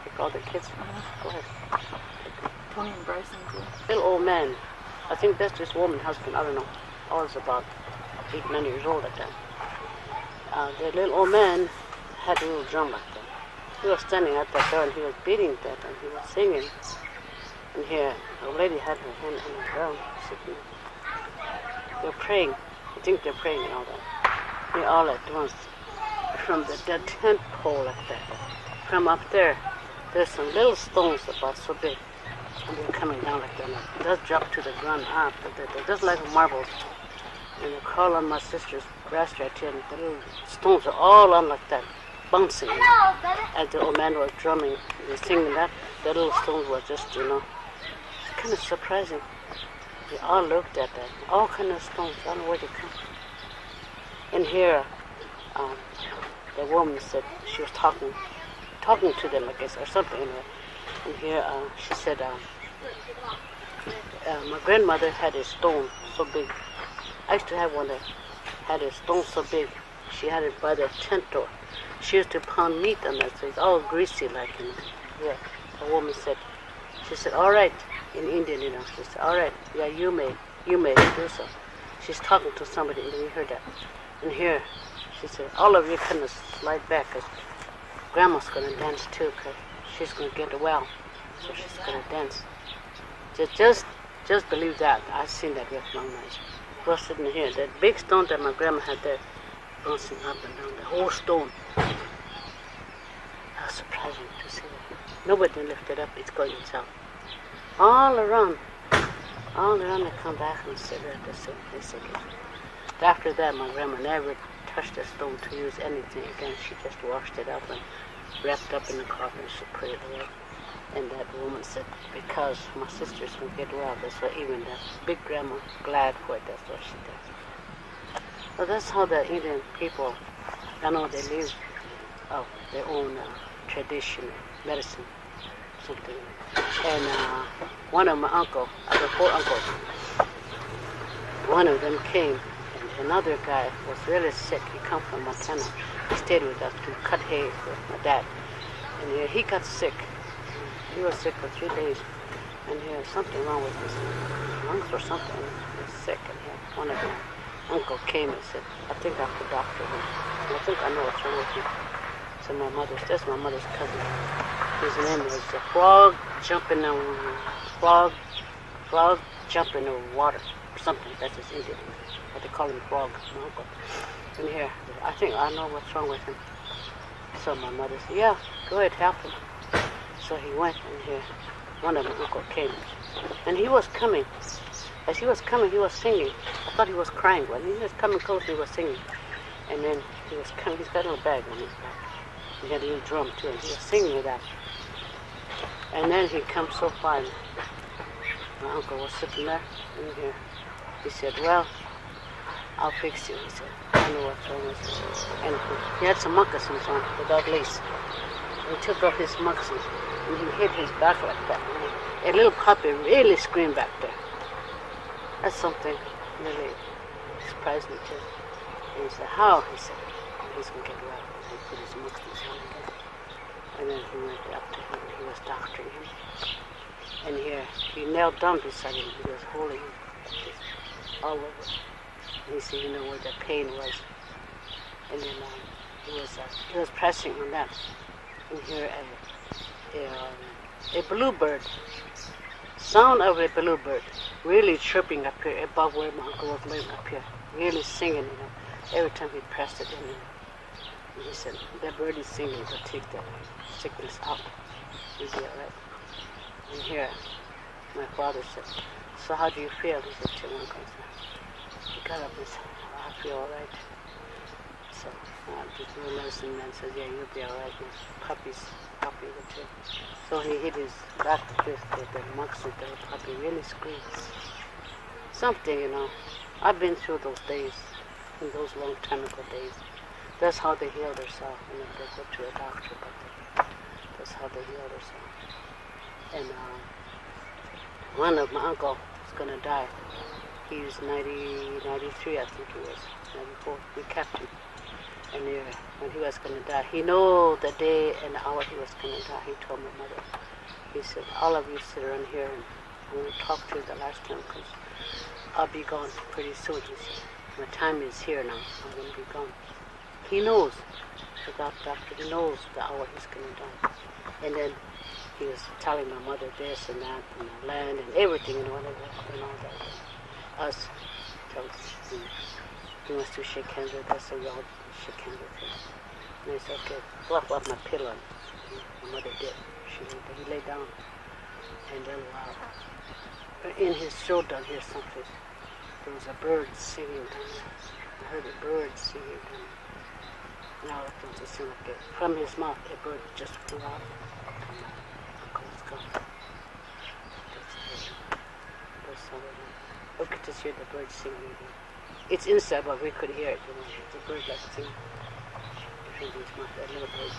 Take all the kids. Go ahead. Tony and Bryson too. Little old man. I think that's this woman, husband. I don't know. I was about 8, 9 years old at that time. The little old man had a little drum like that. He was standing at that door and he was beating that and he was singing. And here, a lady had her hand on the drum, sitting there. They're praying. I think they're praying and all that. They all at once, from the tent pole like that, from up there, there's some little stones about so big. And they're coming down like that. It does drop to the ground, but just like marbles. And they crawl on my sister's breast right here, and the little stones are all on like that, bouncing. As the old man was drumming, they were singing that, the little stones were just, it's kind of surprising. We all looked at that, all kind of stones, I don't know where they come from. And here, the woman said, she was talking to them, I guess, or something anyway. And here, she said, my grandmother had a stone so big. I used to have one that had a stone so big. She had it by the tent door. She used to pound meat on that, so it's all greasy like. And yeah, the woman said, she said, all right, in Indian, she said, all right, yeah, you may do so. She's talking to somebody, and then we heard that. And here, she said, all of you kind of slide back, because Grandma's going to dance too, because she's going to get well, so she's going to dance. Just believe that. I've seen that with my eyes. We're sitting here, that big stone that my grandma had there, bouncing up and down, the whole stone. That was surprising to see that. Nobody lifted up, it's going itself. All around they come back and sit there to sing. They sing it. After that, my grandma never touched the stone to use anything again. She just washed it up and wrapped up in the cloth and she put it away. And that woman said, because my sister's going to get well, that's why even the big grandma glad for it, that's what she does. So that's how the Indian people, I know they live of their own tradition, medicine, something. And one of my uncles, I have 4 uncles, one of them came, and another guy was really sick. He come from Montana. He stayed with us to cut hay for my dad. And he got sick. He was sick for 3 days, and he had something wrong with his lungs or something. He was sick, and he had one of them. uncle came and said, I think I have to doctor him. And I think I know what's wrong with him. So that's my mother's cousin. His name was Frog Jumping in Water, or something. That's his Indian name. But they call him Frog, my uncle. And here, I think I know what's wrong with him. So my mother said, yeah, go ahead, help him. So he went, and here, one of my uncle came. And he was coming. As he was coming, he was singing. I thought he was crying, but he was coming close, he was singing. And then he was coming, he's got a little bag on his back. He had a little drum too, and he was singing with that. And then he comes so far, and my uncle was sitting there, and here. He said, well, I'll fix you. He said, I know what's wrong with you. And he had some moccasins on without lace. And he took off his moccasins, and he hit his back like that. And a little puppy really screamed back there. That's something really surprised me too. And he said, how? He said, he's going to get well. He put his moccasins on again. And then he went up to him, he was doctoring him. And here, he knelt down beside him, he was holding him all over. And he said, you know where the pain was. And then he was pressing on that. And here, a bluebird, sound of a bluebird, really chirping up here above where my uncle was laying up here, really singing, every time he pressed it in. And he said, that bird is singing to take the sickness out. You'll be all right. And here, my father said, so how do you feel? He said to my uncle. He got up and said, I feel all right. So the medicine man said, yeah, you'll be all right. My puppy's happy with you. So he hit his back with the moccasin, the puppy really screams. Something, I've been through those days, in those long time ago days. That's how they heal themselves. They go to a doctor, but that's how they heal themselves. And one of my uncles was going to die. He was 93, I think he was, 94. We kept him. And when he was going to die, he knew the day and the hour he was going to die. He told my mother, he said, all of you sit around here and I'm going to talk to you the last time because I'll be gone pretty soon. He said, my time is here now. I'm going to be gone. He knows, without doctor, he knows the hour he's going to die. And then he was telling my mother this and that, and the land and everything, whatever, and all that. Us, he wants to shake hands with us, so we all shake hands with him. And I said, okay, fluff off my pillow. My mother did. He lay down. And then in his shoulder, here's something. There was a bird singing down there. I heard a bird singing down there. Now it doesn't seem like it. From his mouth, a bird just flew out. Uncle was gone. We could just hear the bird singing. It's inside, but we could hear it. The bird like singing. From his mouth, that little bird.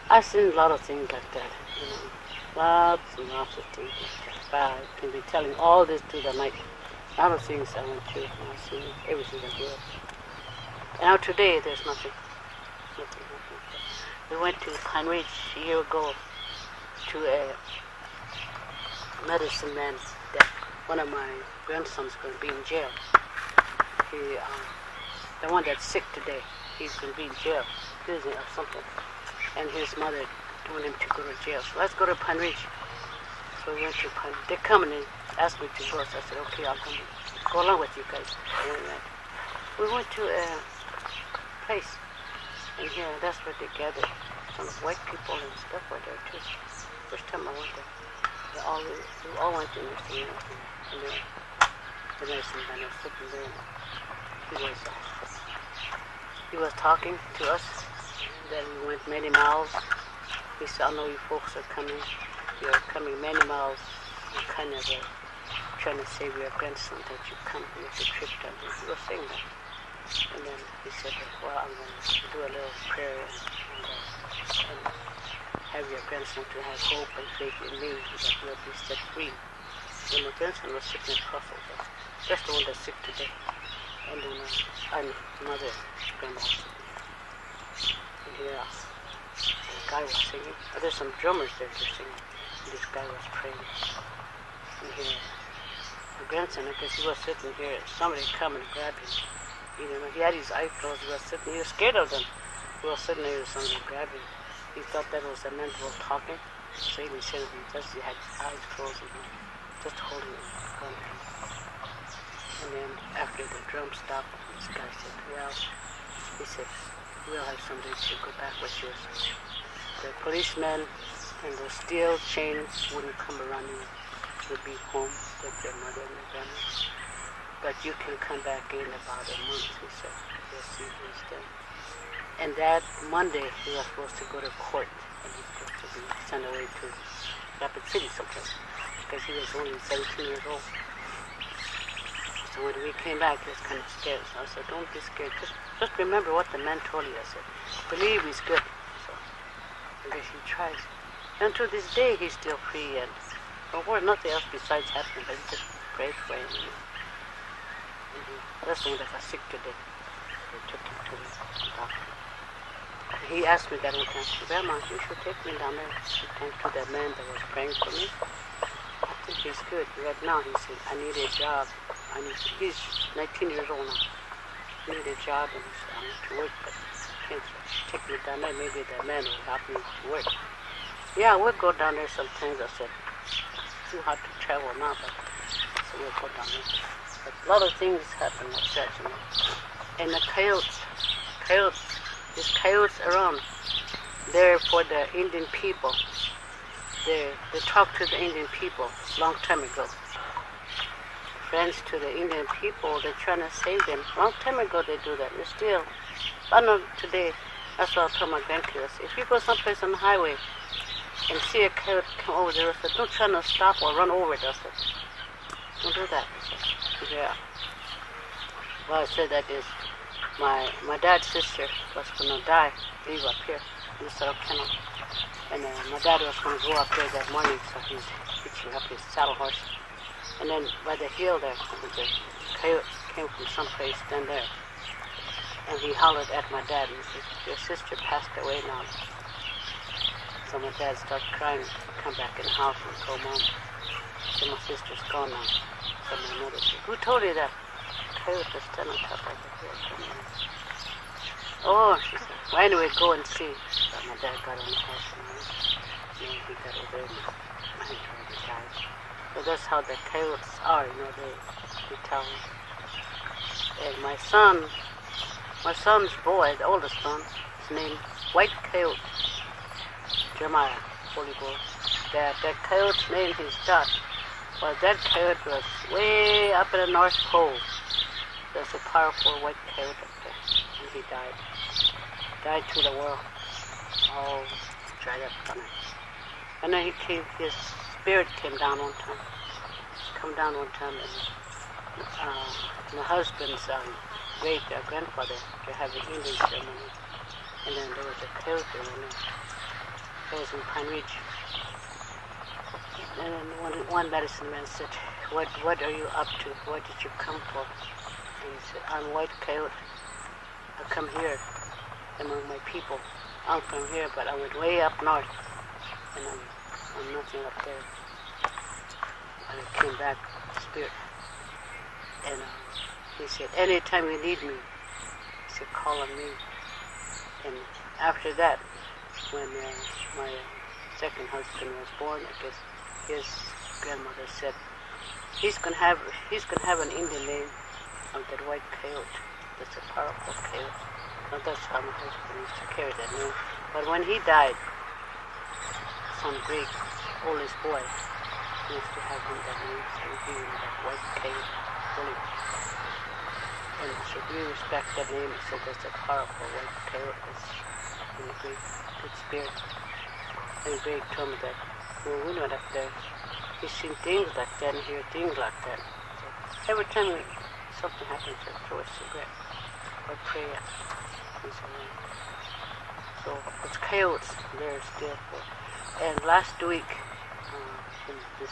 I've seen a lot of things like that. Lots and lots of things like that. I can be telling all this through the night. A lot of things I went through. I've seen everything I did. And now today, there's nothing. We went to Pine Ridge a year ago to a medicine man's death. One of my grandsons going to be in jail. The one that's sick today, he's going to be in jail, busy or something. And his mother told him to go to jail. So let's go to Pine Ridge. So we went to Pine Ridge. They come and asked me to go. So I said, okay, I'll go along with you guys. And we went to a place. And here, that's where they gathered. Some white people and stuff were there too. First time I went there. We all went in there. And the medicine man was sitting there. He was talking to us. Then we went many miles. He said, I know you folks are coming. You're coming many miles. You're kind of trying to save your grandson that you come with the trip down here. He was saying that. And then he said, well, I'm going to do a little prayer and have your grandson to have hope and faith in me that he'll be set free. And my grandson was sitting across of us. Just the one that's sick today. And then I'm another grandma. And here, the guy was singing. There's some drummers there just singing. And this guy was praying. And here, the grandson because he was sitting here. Somebody come and grab him. You know, he had his eyes closed. He was sitting. He was scared of them. He was sitting there. Somebody grabbed him. He thought that was a man who was talking. So he didn't say anything. Just he had his eyes closed and just holding him. And then after the drum stopped, this guy said, well, he said, we'll have somebody to go back with you. The policemen and the steel chains wouldn't come around you. You'll be home with your mother and your grandma. But you can come back in about a month, he said. You'll see who's there. And that Monday, he was supposed to go to court. And he was supposed to be sent away to Rapid City someplace. Because he was only 17 years old. So when we came back, he was kind of scared. So I said, don't be scared. Just remember what the man told you. I said, believe he's good. So I guess he tries. And to this day, he's still free. And of course, nothing else besides happening. But he just prayed for him. You know. That's the one that got sick today. They took him to the doctor. He asked me that one time, Grandma, you should take me down there. He came to that man that was praying for me. I think he's good. Right now, he said, I need a job. He's 19 years old now. I need a job, and he said, I need to work, but can't take me down there. Maybe that man will help me work. Yeah, we'll go down there sometimes. I said, it's too hard to travel now, but so we'll go down there. But a lot of things happen like that, you know. And the coyotes, there's coyotes around. They're for the Indian people. They talk to the Indian people a long time ago. Friends to the Indian people, they're trying to save them. A long time ago they do that. They still, I know today, that's what I told my grandkids. If you go someplace on the highway and see a coyote come over there, I said, don't try to stop or run over it. I said, don't do that. Yeah. Well, I said that is my dad's sister was going to die, leave up here in the saddle kennel. And my dad was going to go up there that morning, so he's hitching up his saddle horse. And then by the hill there, the coyote came from someplace down there. And he hollered at my dad and said, your sister passed away now. So my dad started crying, come back in the house and told Mom, so my sister's gone now. So my mother said, who told you that? Coyote was standing on top of the hill. Oh, she said, well, anyway, go and see. So my dad got on the horse and he got over there and he died. So that's how the coyotes are, you know, they tell me. And my son's boy, the oldest son, is named White Coyote, Jeremiah, Holy Boy. That coyote's name is Dot. Well, that coyote was way up in the North Pole. There's a powerful white coyote up there, and he died. Died to the world, all dried up on it. And then his spirit came down one time. And my husband's great grandfather, they have an Indian ceremony. And then there was a coyote there. It was in Pine Ridge. And then one medicine man said, what are you up to? What did you come for? And he said, I'm White Coyote. I come here among my people. I'm from here, but I went way up north. And I'm nothing up there. And I came back, spirit. And he said, anytime you need me, he said, call on me. And after that, when my second husband was born, I guess his grandmother said, he's gonna have an Indian name of that white coyote. That's a powerful coyote. And that's how my husband used to carry that name. But when he died, some great oldest boy used to have him that name, and he was that white coyote. And so we respect that name. He said that's a powerful white coyote. That's a great good spirit. And Greg told me that when we went up there, he's seen things like that and hear things like that. So every time something happens, I throw a cigarette or pray. So it's coyotes there still. And last week, in this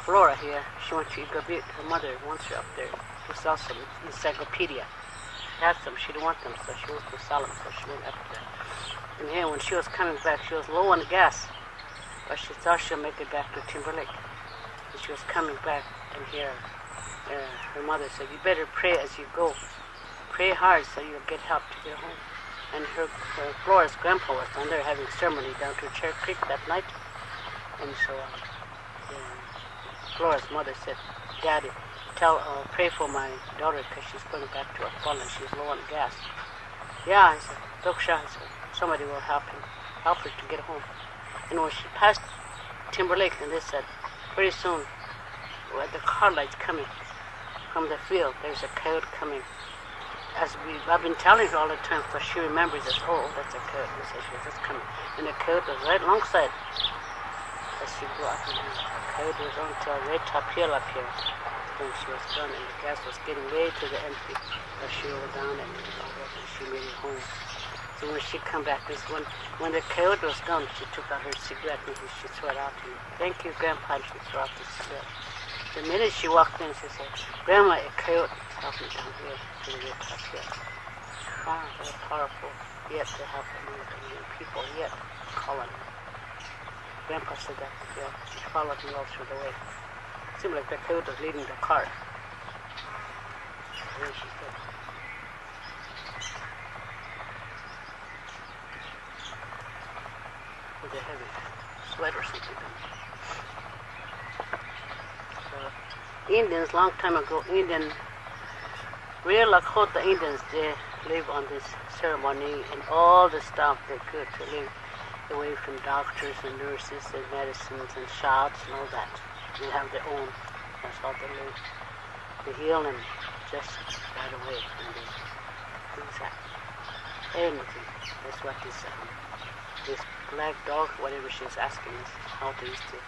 Flora here, she went to Igabit. Her mother wants her up there to sell some encyclopedia. She had some, she didn't want them, so she wants to sell them, so she went up there. And here, when she was coming back, she was low on gas, but she thought she'll make it back to Timberlake. And she was coming back, and here, her mother said, you better pray as you go. Pray hard so you'll get help to get home. And Flora's grandpa was down there having ceremony down to Cherry Creek that night. And so Flora's mother said, Daddy, pray for my daughter because she's going back to Aquila and she's low on gas. Yeah, I said, Doksha, I said, somebody will help her to get home. And when she passed Timberlake, and they said, pretty soon, with the car lights coming from the field, there's a coyote coming. I've been telling her all the time, because she remembers this. Oh, that's a coyote. And so she was just coming. And the coyote was right alongside. As she grew up, and the coyote was on to a red top hill up here. When she was done, and the gas was getting way to the empty. So she rolled down and she made it home. So when she come back, when the coyote was done, she took out her cigarette and she threw it out to me. Thank you, Grandpa, and she threw out the cigarette. The minute she walked in, she said, Grandma, a coyote is helping down here to the red top hill. Wow, very powerful. Yet to help the people, yet calling. Grandpa said that, yeah, she followed me all through the way. It seemed like the coyote was leading the car. And then she said, with a heavy sweat or something. So, Indians, long time ago, real Lakota Indians, they live on this ceremony and all the stuff they could to live away from doctors and nurses and medicines and shots and all that. They have their own. That's how they live. They heal them just right away. And they do that. Anything. That's what this black dog, whatever she's asking us, how they used to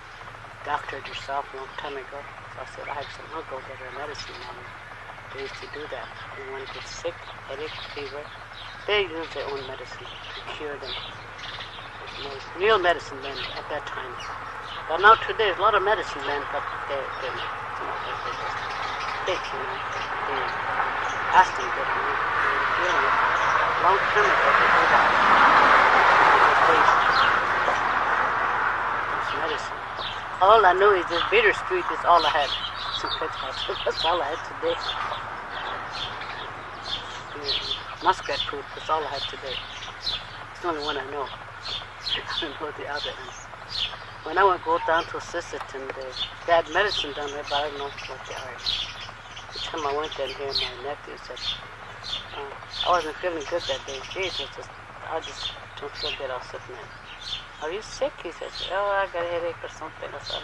doctor herself a long time ago. So I said, I have some, I'll go get her medicine. And they used to do that. And when they get sick, headache, fever, they use their own medicine to cure them. Real medicine men at that time. But now today, a lot of medicine men, but they're just fake, They ask them that, long time ago, they do that. It's medicine. All I know is this bitter street is all I had. That's all I had today. Muskrat fruit, that's all I had today. It's the only one I know. I don't know the other ones. When I would go down to Sisseton, they had medicine down there, but I don't know what they are. The time I went down here, my nephew said, I wasn't feeling good that day. Jesus, I just don't feel good. I was sitting there. Are you sick? He says, oh, I got a headache or something. I said,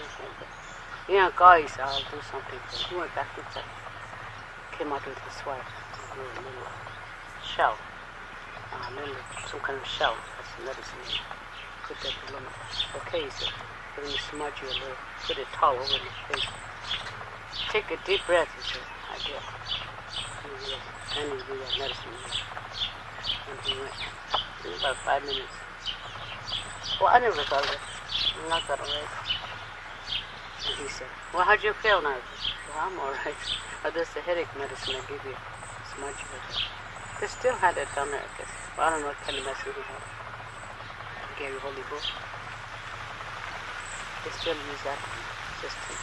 yeah, guys, I'll do something for you. He went back inside. Came out with his wife. A little shell. Some kind of shell. That's medicine. Put that in the okay, he said. Let me smudge you a little. Put a towel over my face. Take a deep breath, he said. I get. And he do that medicine. And he went. It was about 5 minutes. Well, I never thought of it. I'm not that alright. And he said, well, how'd you feel now? Well, I'm alright. Oh, this is the headache medicine I give you. Smudge with it. They still had it down there, I guess. Well, I don't know what kind of medicine he had. Gary Holy Book. They still use that system.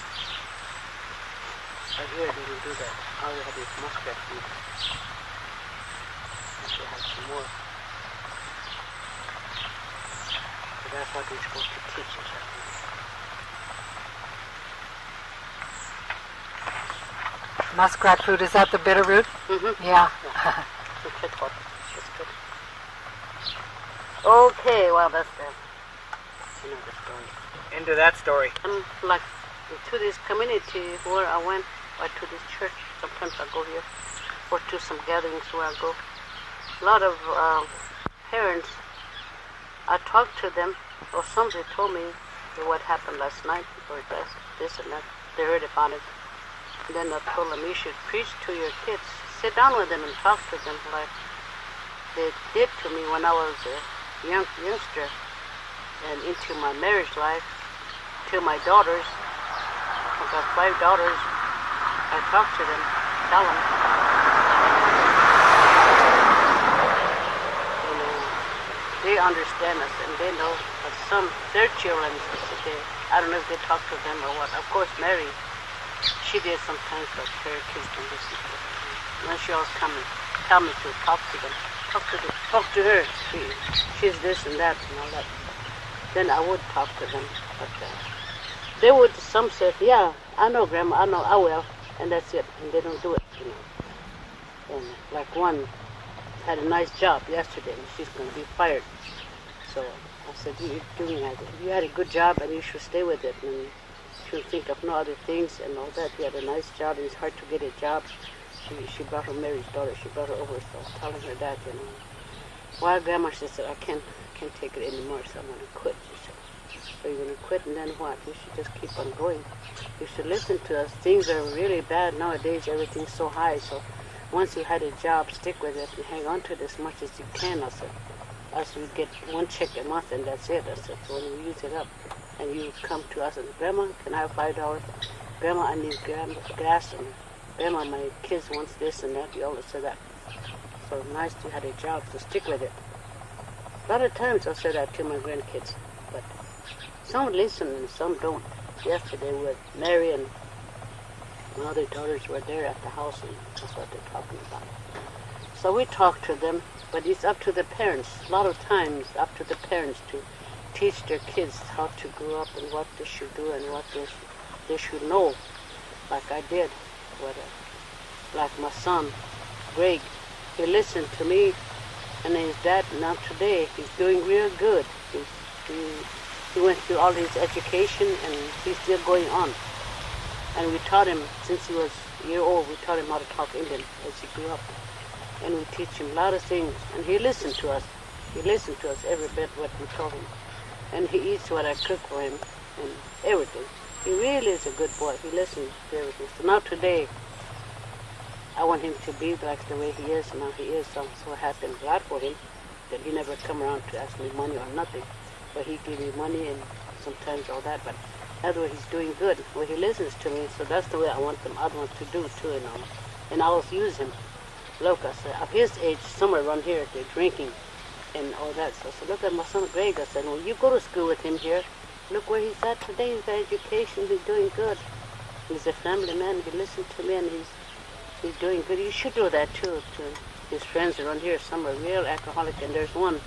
But here they didn't do that. All they had is muskrat food. They had some more. But that's what we're supposed to teach us, I think. Muskrat fruit, is that the bitter root? Mm-hmm. Yeah. It's good. Okay, well, that's another story. Into that story. Like, to this community where I went, or to this church, sometimes I go here, or to some gatherings where I go. A lot of parents, I talked to them, or somebody told me what happened last night, or this and that. They heard about it. And then I told them, you should preach to your kids. Sit down with them and talk to them like they did to me when I was a youngster and into my marriage life. To my daughters, I've got 5 daughters. I talk to them, tell them. They understand us and they know. But their children, I don't know if they talk to them or what. Of course, Mary, she did sometimes, but her kids don't listen to her. And then she always come and tell me to talk to them. Talk to her. She's this and that and all that. Then I would talk to them. But they would, some said, yeah, I know, Grandma, I will. And that's it. And they don't do it, you know. And like one had a nice job yesterday, and she's going to be fired. So I said, you had a good job, and you should stay with it. And you should think of no other things and all that. You had a nice job, and it's hard to get a job. She brought her Mary's daughter. She brought her over, so I was telling her that, you know. Well, Grandma, she said, I can't take it anymore, so I'm going to quit. She said, so you're going to quit, and then what? You should just keep on going. You should listen to us. Things are really bad nowadays. Everything's so high, so once you had a job, stick with it and hang on to it as much as you can. I said, us we get one check a month, and that's it. I said, so when you use it up, and you come to us and, Grandma, can I have $5? Grandma, I need gas, and Grandma, my kids wants this and that. You always say that. So nice you had a job, so stick with it. A lot of times I'll say that to my grandkids, but some listen and some don't. Yesterday with Mary and my other daughters were there at the house, and that's what they're talking about. So we talk to them, but it's up to the parents. A lot of times, up to the parents to teach their kids how to grow up and what they should do and what they should know, like I did. Like my son, Greg, he listened to me, and his dad, now today, he's doing real good. He went through all his education, and he's still going on. And we taught him, since he was a year old, we taught him how to talk Indian as he grew up. And we teach him a lot of things, and he listened to us. He listened to us every bit what we told him. And he eats what I cook for him, and everything. He really is a good boy. He listens to everything. So now today, I want him to be like the way he is. Now he is. I'm so happy and glad for him that he never come around to ask me money or nothing. But he give me money and sometimes all that. But that's why he's doing good. Well, he listens to me. So that's the way I want them other ones to do too, you know. And I always use him. Look, I said, of his age, somewhere around here, they're drinking and all that. So I said, look at my son Greg. I said, well, you go to school with him here. Look where he's at today. He's got education. He's doing good. He's a family man. He listened to me, and he's doing good. You should do that too. To his friends around here, some are real alcoholic, and there's one,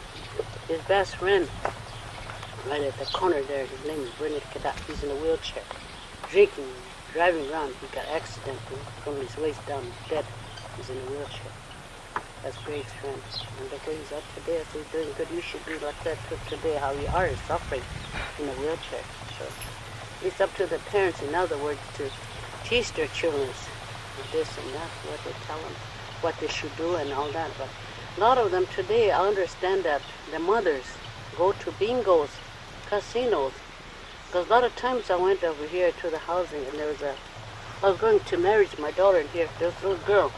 his best friend, right at the corner there. His name is Bernard Kadat. He's in a wheelchair, drinking, driving around. He got accident from his waist down, dead. He's in a wheelchair. That's Greg's friend. And look where he's at today. If he's doing good, you should be like that too today, how you are suffering in a wheelchair. So it's up to the parents, in other words, to teach their children this and that, what they tell them, what they should do and all that. But a lot of them today, I understand that the mothers go to bingos, casinos. Because a lot of times I went over here to the housing, and I was going to marriage my daughter in here. There was a little girl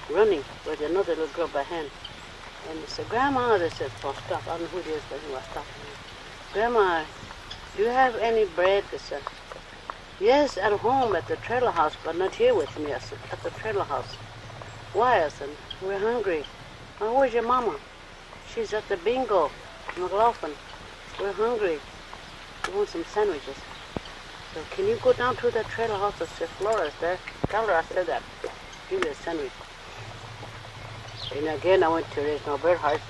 running with another little girl by hand. And they said, Grandma, they said, oh, stop. I don't know who it is, but he was stopping me. Grandma, do you have any bread? They said, yes, at home at the trailer house, but not here with me. I said, at the trailer house. Why? I said, we're hungry. Oh, where's your mama? She's at the bingo, McLaughlin. We're hungry. We want some sandwiches. So can you go down to the trailer house? I said, Flora's there. Tell her I said that. Give me a sandwich. And again, I went to raise Lambert house,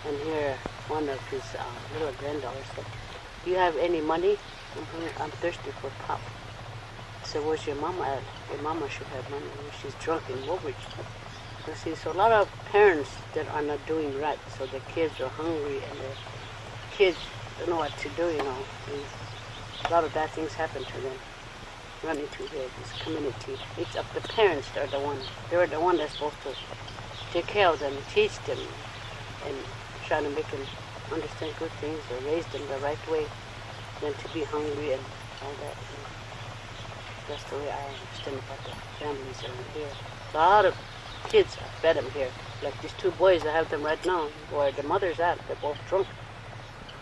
and here one of his little granddaughters said, do you have any money? I'm thirsty for pop. I said, where's your mama at? Your mama should have money. She's drunk in Woolwich. You see, so a lot of parents that are not doing right, so the kids are hungry, and the kids don't know what to do, you know. And a lot of bad things happen to them. Run into this community. It's up to parents. They're the one that's supposed to take care of them, teach them, and try to make them understand good things or raise them the right way, than to be hungry and all that. And that's the way I understand about the families around here. A lot of kids, I fed them here. Like these two boys, I have them right now, where the mother's at. They're both drunk.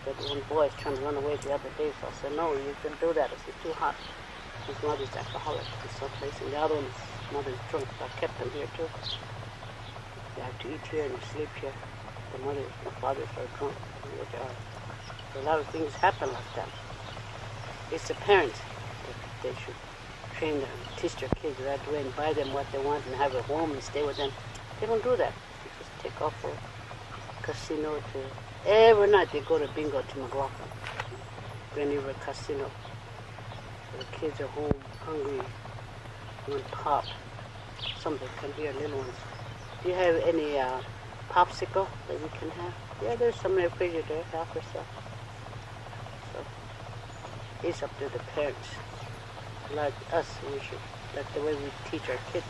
But one boy is trying to run away the other day, so I said, no, you can do that. It's too hot. His mother's alcoholic in some place, and the other one's mother's drunk, so I kept them here too. They have to eat here and sleep here. The fathers are drunk. So a lot of things happen like that. It's the parents that they should train them, teach their kids right away and buy them what they want and have a home and stay with them. They don't do that. They just take off for casino to, every night they go to bingo to McLaughlin, Grand River Casino. So the kids are home, hungry, want pop. Some of them come here, little ones. Do you have any popsicle that we can have? Yeah, there's some in the refrigerator, half or so. So it's up to the parents. Like us, we should, like the way we teach our kids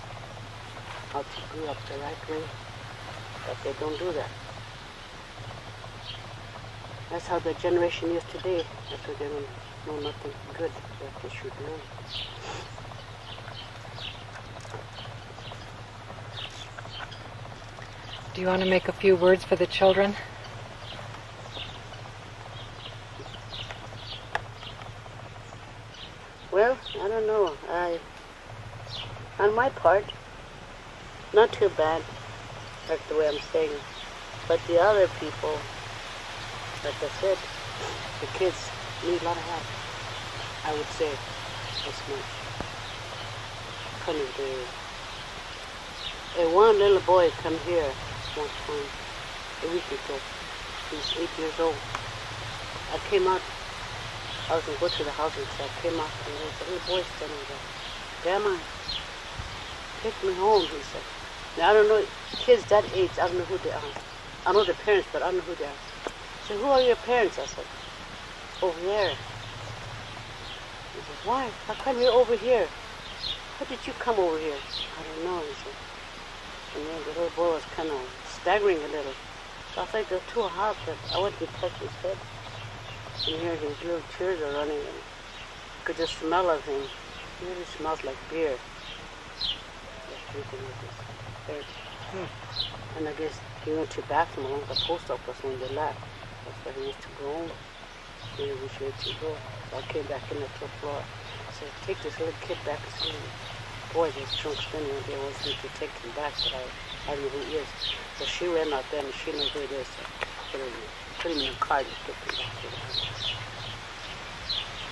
how to grow up the right way, but they don't do that. That's how the generation is today. That's why they don't know nothing good that they should learn. Do you want to make a few words for the children? Well, I don't know. On my part, not too bad, like the way I'm saying. But the other people, like I said, the kids need a lot of help. I would say as much. Kind of one little boy come here one time, a week ago. He's 8 years old. I came out. I was going to go to the house and so I came out and there was a little boy standing there. Grandma, take me home, he said. Now I don't know, kids that age, I don't know who they are. I know the parents, but I don't know who they are. I said, who are your parents? I said, over there. He said, why? How come you're over here? How did you come over here? I don't know, he said. And then the little boy was kind of staggering a little. So I thought they were too hot, but I went to touch his head. And here his little tears are running, and you could just smell of him. He really smells like beer. Just drinking with his head. And I guess he went to the bathroom along the post office when they left. That's why he used to go home. Maybe we should go. So I came back in the top floor. I said, take this little kid back to school. Boy, this drunk spinning one day wants me to take him back, but I don't know who he is. So she ran out there and she knows who it is. So put him in a car and took him back to the house.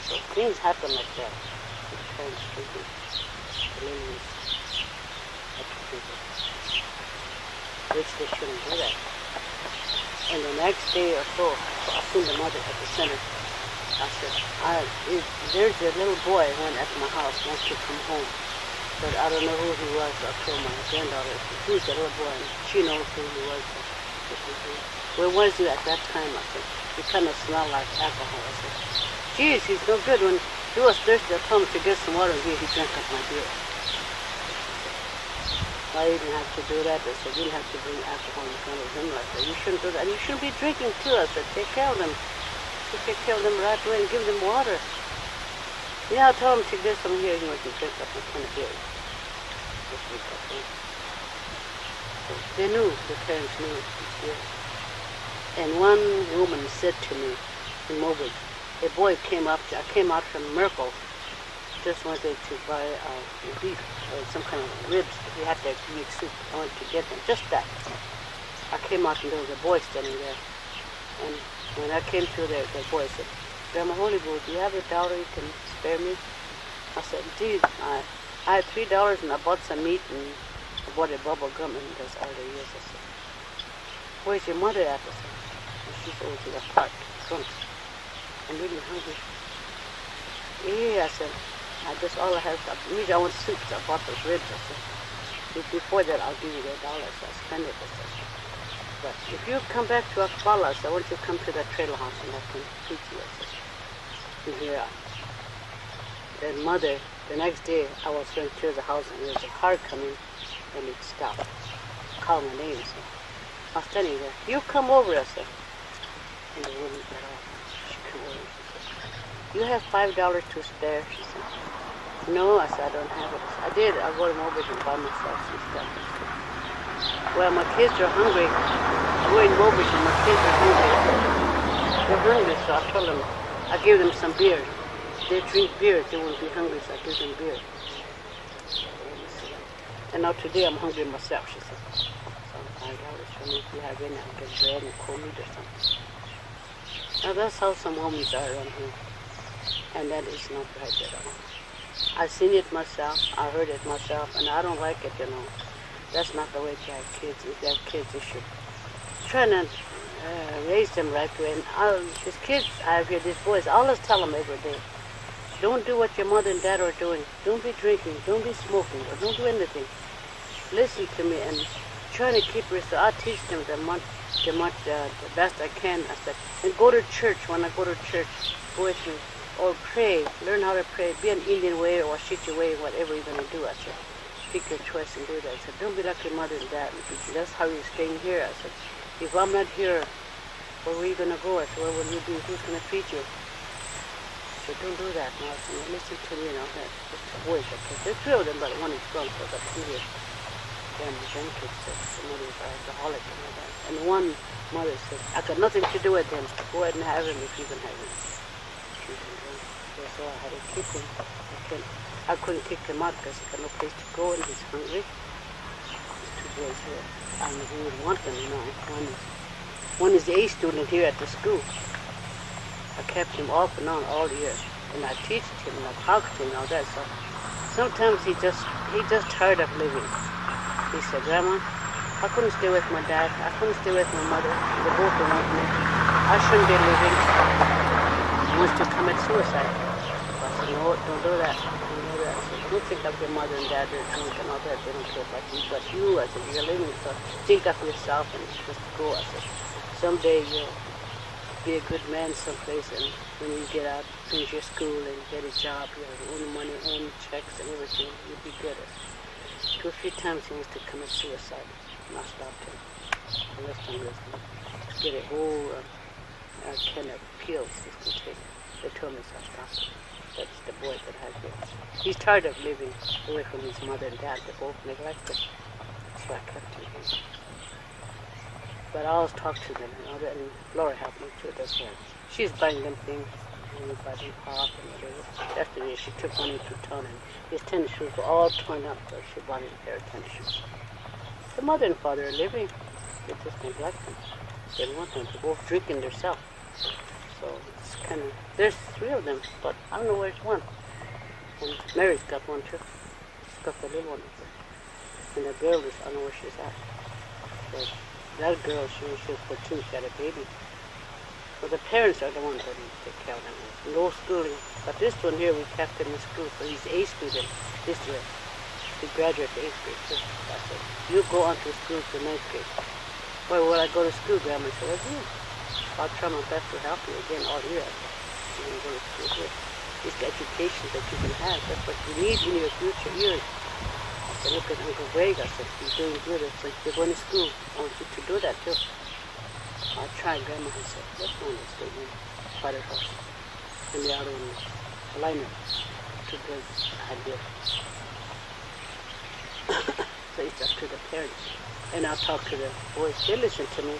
So things happen like that. The parents drinking, the little ones have to drink it. Which they shouldn't do that. And the next day or so, I seen the mother at the center. I said, there's a little boy went at my house, wants to come home. But I don't know who he was. I told my granddaughter, who's the little boy? And she knows who he was. Where was he at that time? I said, he kind of smelled like alcohol. I said, geez, he's no good. When he was thirsty, I told him to get some water and he drank up my beer. Why you didn't have to do that? I said, you didn't have to bring alcohol in front of him like that. You shouldn't do that. And you shouldn't be drinking too. I said, take care of them. You take care of them right away and give them water. Yeah, I told him to get some here. He went to drink up a ton of beer. So they knew, the parents knew he's here. And one woman said to me in Mobile, a boy came up, I came out from Merkel, just wanted to buy beef or some kind of ribs. We had to make soup. I wanted to get them, just that. I came out and there was a boy standing there. And when I came through there, the boy said, Grandma Holywood, do you have $1 you can spare me? I said, indeed, I had $3 and I bought some meat and I bought a bubble gum and that's all there is. I said, where's your mother at? I said, she's over to the park, drunk. I'm really hungry. Yeah, I said, that's all I have. I want soup, so I bought those ribs. I said, before that, I'll give you $1. So I spent it. I said, but if you come back to Akbala, I said, I want you to come to that trailer house and I can feed you. I said, and here, the mother, the next day, I was going to the house and there was a car coming and it stopped. Called my name. So I was standing there. You come over, I said. And the woman got off. She came over and she said, you have $5 to spare? She said, no, I said, I don't have it. I did. I'll go to Mobile and buy myself some stuff. Well, my kids are hungry. I go in Mobile and my kids are hungry. They're hungry, so I told them, I give them some beer. They drink beer, they won't be hungry, so I give them beer. And now today I'm hungry myself, she said. So $5 for me, if you have any, I'll get bread and cold meat or something. Now that's how some women are around here. And that is not right at all. I've seen it myself, I heard it myself, and I don't like it, you know. That's not the way to have kids. If you have kids, you should try to raise them right way. And these kids I have here, these boys, I always tell them every day, don't do what your mother and dad are doing. Don't be drinking, don't be smoking, or don't do anything. Listen to me and try to keep it. So I teach them the best I can. I said, and go to church. When I go to church, go with me. Or pray, learn how to pray. Be an Indian way or Shiti way, whatever you're going to do. I said, pick your choice and do that. I said, don't be like your mother and dad. That's how you're staying here. I said, if I'm not here, where are you going to go? I said, where will you be? Who's going to feed you? I said, don't do that. And I said, listen to me, you know, that's the boys. Okay. There's three of them, but one is drunk, so I got two here. And the grandkids said, the mother is an alcoholic and all that. And one mother said, I got nothing to do with him. Go ahead and have him if you can have him. So I had to keep him. I couldn't kick him out because he got no place to go and he's hungry. There's two boys here. I don't know who would want them, you know. One is the A student here at the school. I kept him off and on all year. And I teach him and I talk to him and all that. So sometimes he just tired of living. He said, Grandma, I couldn't stay with my dad. I couldn't stay with my mother. They both don't want me. I shouldn't be living. He wants to commit suicide. I said, no, don't do that. Don't do that. I said, don't think of your mother and dad, they're drunk and all that. They don't care about you. But you, I said, you're living, so think of yourself and just go. I said, someday you'll be a good man someplace, and when you get out, finish your school and get a job, you have your own money, own checks and everything, you'll be good. Two or three times he wants to commit suicide. And I stopped him. The rest of him was to get a whole can of pills he can take. They told me so I stopped him. That's the boy that has it. He's tired of living away from his mother and dad. They both neglect him. So I kept him here. But I always talk to them, you know, and Laura helped me too, that's why. She's buying them things, and we buy them pop and whatever. Yesterday she took money to town and his tennis shoes were all torn up, so she bought him a pair of tennis shoes. The mother and father are living, they just neglect them. They don't want them to both drinking themselves. So it's kind of, there's three of them, but I don't know where's one. And Mary's got one too. She's got the little one. And the girl is, I don't know where she's at. So that girl, she was 14, she had a baby. So the parents are the ones that need to take care of them. No schooling. But this one here, we kept him in school, so he's A student this year. He graduated 8th grade too. I said, you go on to school to 9th grade. Where will I go to school, Grandma? I said, well, yeah. I'll try my best to help you again all year. You can go to school here. It's the education that you can have. That's what you need in your future years. I said, look at Uncle Greg. I said, he's doing good. I said, you're going to school. I want you to do that too. I'll try, Grandma. I said, let's go in the statement. Father's house. And the other one, alignment. Two good idea. So it's up to the parents. And I'll talk to the boys. They listen to me.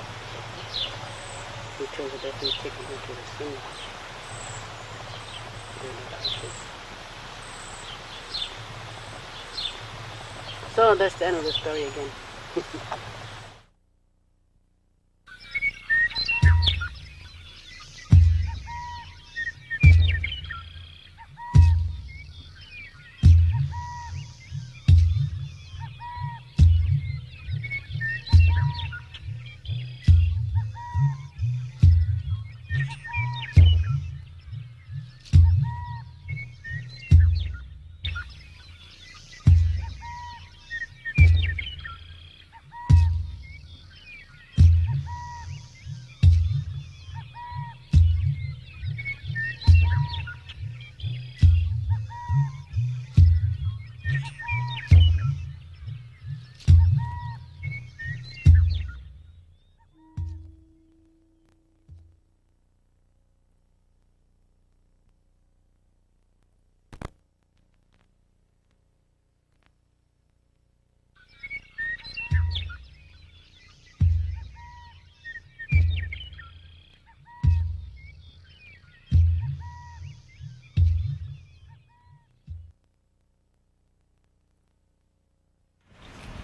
In terms of definitely taking them to the scene. So that's the end of the story again.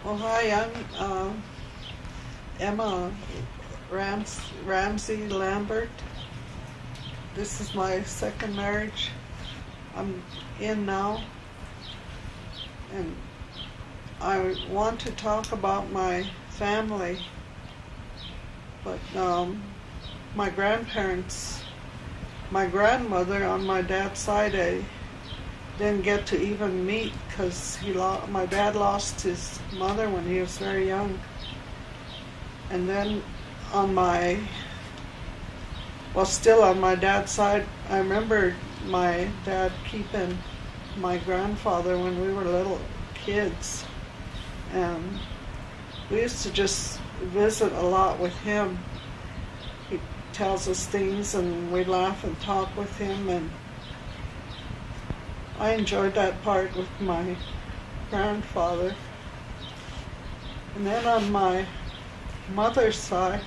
Oh, hi, I'm Emma Ramsey Lambert. This is my second marriage I'm in now. And I want to talk about my family, but my grandparents, my grandmother on my dad's side, I didn't get to even meet because my dad lost his mother when he was very young. And then still on my dad's side, I remember my dad keeping my grandfather when we were little kids. And we used to just visit a lot with him. He tells us things and we laugh and talk with him, and I enjoyed that part with my grandfather. And then on my mother's side,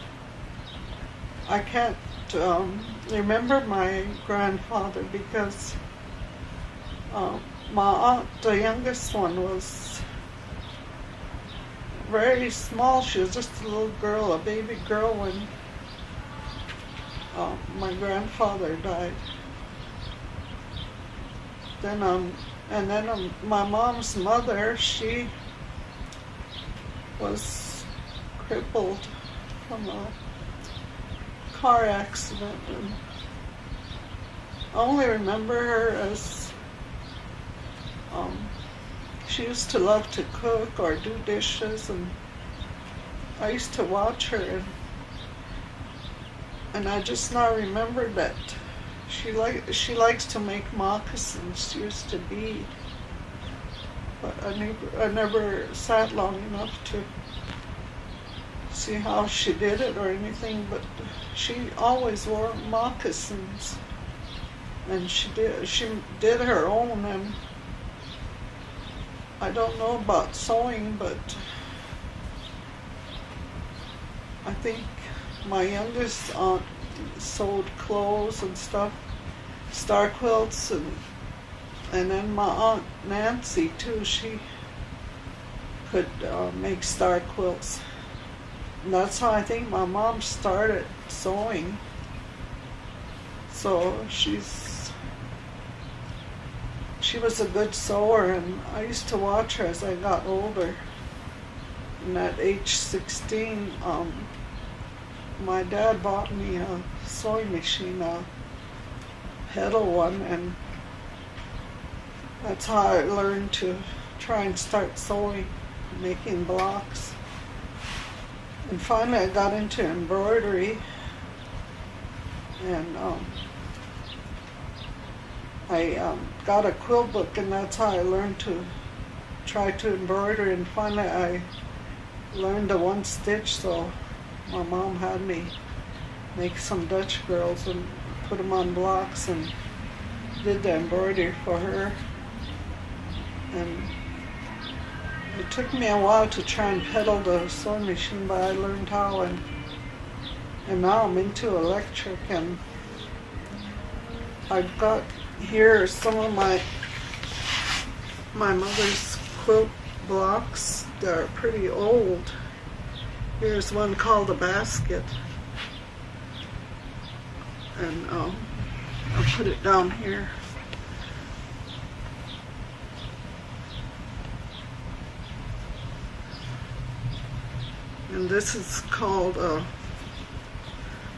I can't remember my grandfather because my aunt, the youngest one, was very small. She was just a little girl, a baby girl, when my grandfather died. Then my mom's mother, she was crippled from a car accident, and I only remember her as she used to love to cook or do dishes, and I used to watch her, and I just now remember that she likes to make moccasins. She used to bead, but I never sat long enough to see how she did it or anything, but she always wore moccasins, and she did her own. And I don't know about sewing, but I think my youngest aunt sewed clothes and stuff, star quilts, and then my aunt Nancy too, she could make star quilts. And that's how I think my mom started sewing. So she was a good sewer, and I used to watch her as I got older. And at age 16, my dad bought me a sewing machine, a pedal one, and that's how I learned to try and start sewing, making blocks. And finally I got into embroidery, and I got a quilt book, and that's how I learned to try to embroider. And finally I learned the one stitch, so my mom had me make some Dutch girls and put them on blocks and did the embroidery for her. And it took me a while to try and pedal the sewing machine, but I learned how, and now I'm into electric. And I've got here some of my mother's quilt blocks. They're pretty old. Here's one called a basket, and I'll put it down here. And this is called a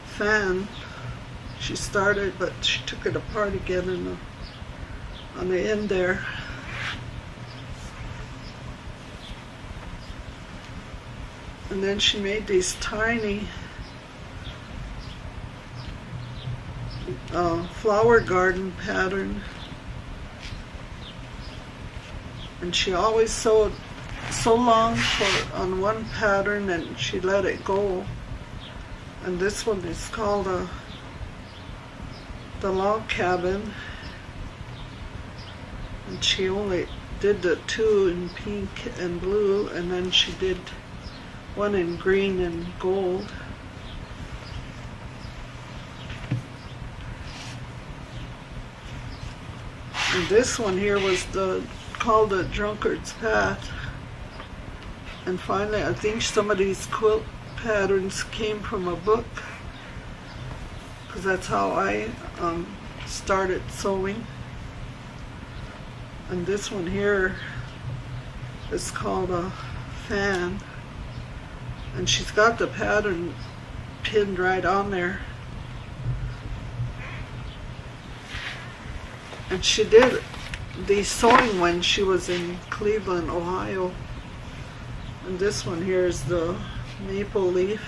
fan. She started, but she took it apart again on the end there. And then she made these tiny flower garden pattern. And she always sewed so long on one pattern, and she let it go. And this one is called the log cabin. And she only did the two in pink and blue, and then she did one in green and gold. And this one here was called the Drunkard's Path. And finally, I think some of these quilt patterns came from a book, because that's how I started sewing. And this one here is called a fan, and she's got the pattern pinned right on there. And she did the sewing when she was in Cleveland, Ohio. And this one here is the maple leaf.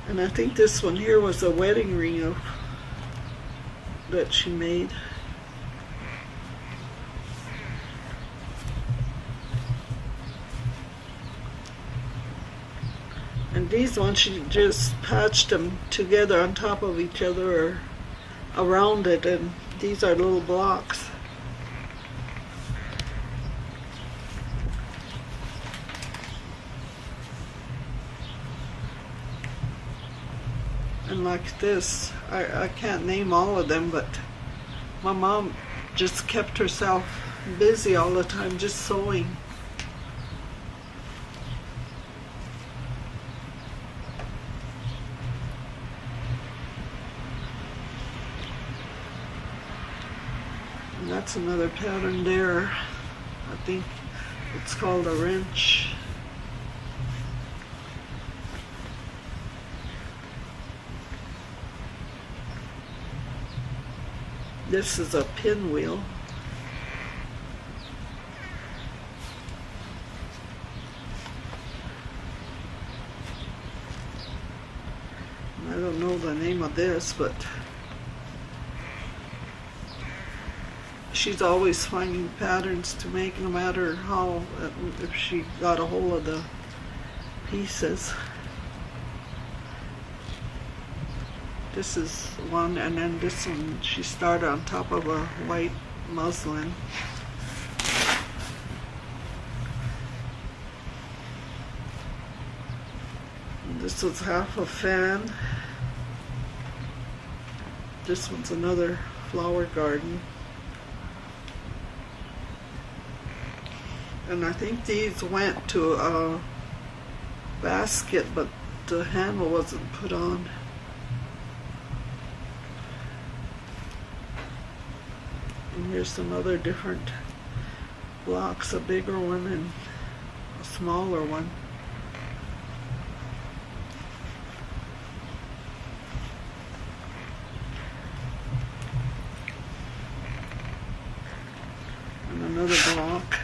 And I think this one here was a wedding ring that she made. And these ones, she just patched them together on top of each other or around it, and these are little blocks. And like this, I can't name all of them, but my mom just kept herself busy all the time, just sewing. And that's another pattern there. I think it's called a wrench. This is a pinwheel. I don't know the name of this, but she's always finding patterns to make, no matter how, if she got a hold of the pieces. This is one, and then this one she started on top of a white muslin. And this was half a fan. This one's another flower garden. And I think these went to a basket, but the handle wasn't put on. And here's some other different blocks, a bigger one and a smaller one. And another block.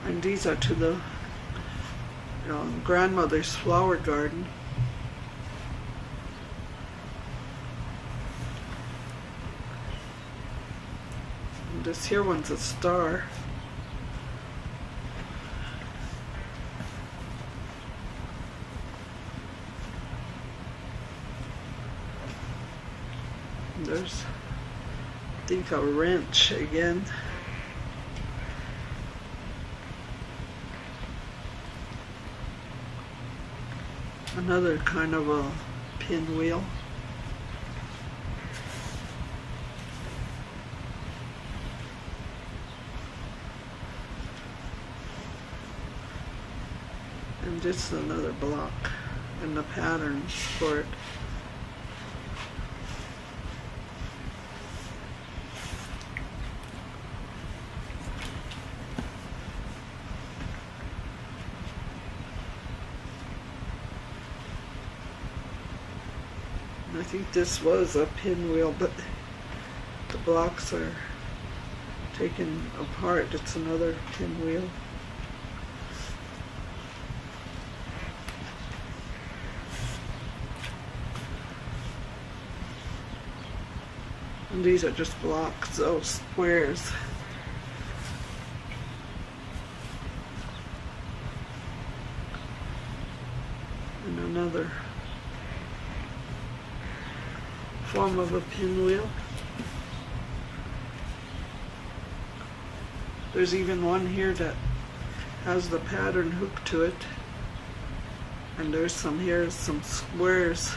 And these are to the grandmother's flower garden. This here one's a star. And there's, I think, a wrench again. Another kind of a pinwheel. And just another block and the patterns for it. And I think this was a pinwheel, but the blocks are taken apart. It's another pinwheel. And these are just blocks, those squares. And another form of a pinwheel. There's even one here that has the pattern hooked to it. And there's some here, some squares.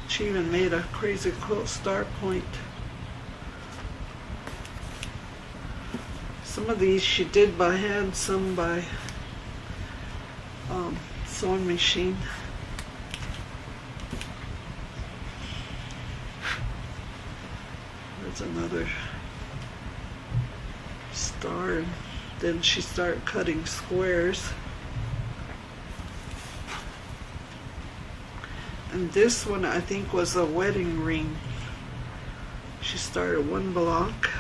She even made a crazy quilt star point. Some of these she did by hand, some by sewing machine. There's another star, and then she started cutting squares. And this one I think was a wedding ring. She started one block.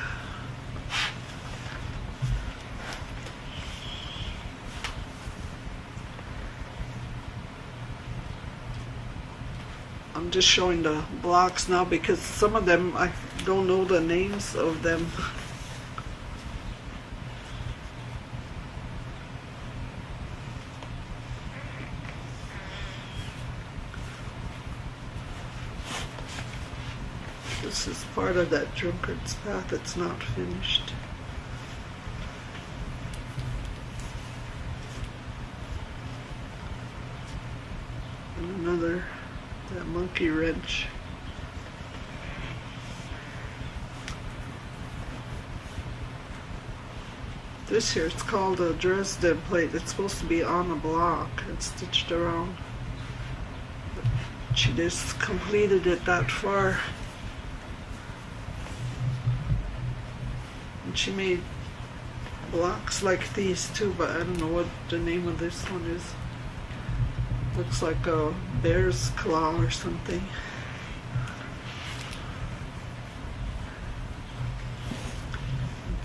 I'm just showing the blocks now because some of them I don't know the names of them. This is part of that drunkard's path. It's not finished. And another, that monkey wrench. This here, it's called a Dresden plate. It's supposed to be on a block and stitched around. But she just completed it that far. And she made blocks like these too, but I don't know what the name of this one is. Looks like a bear's claw or something.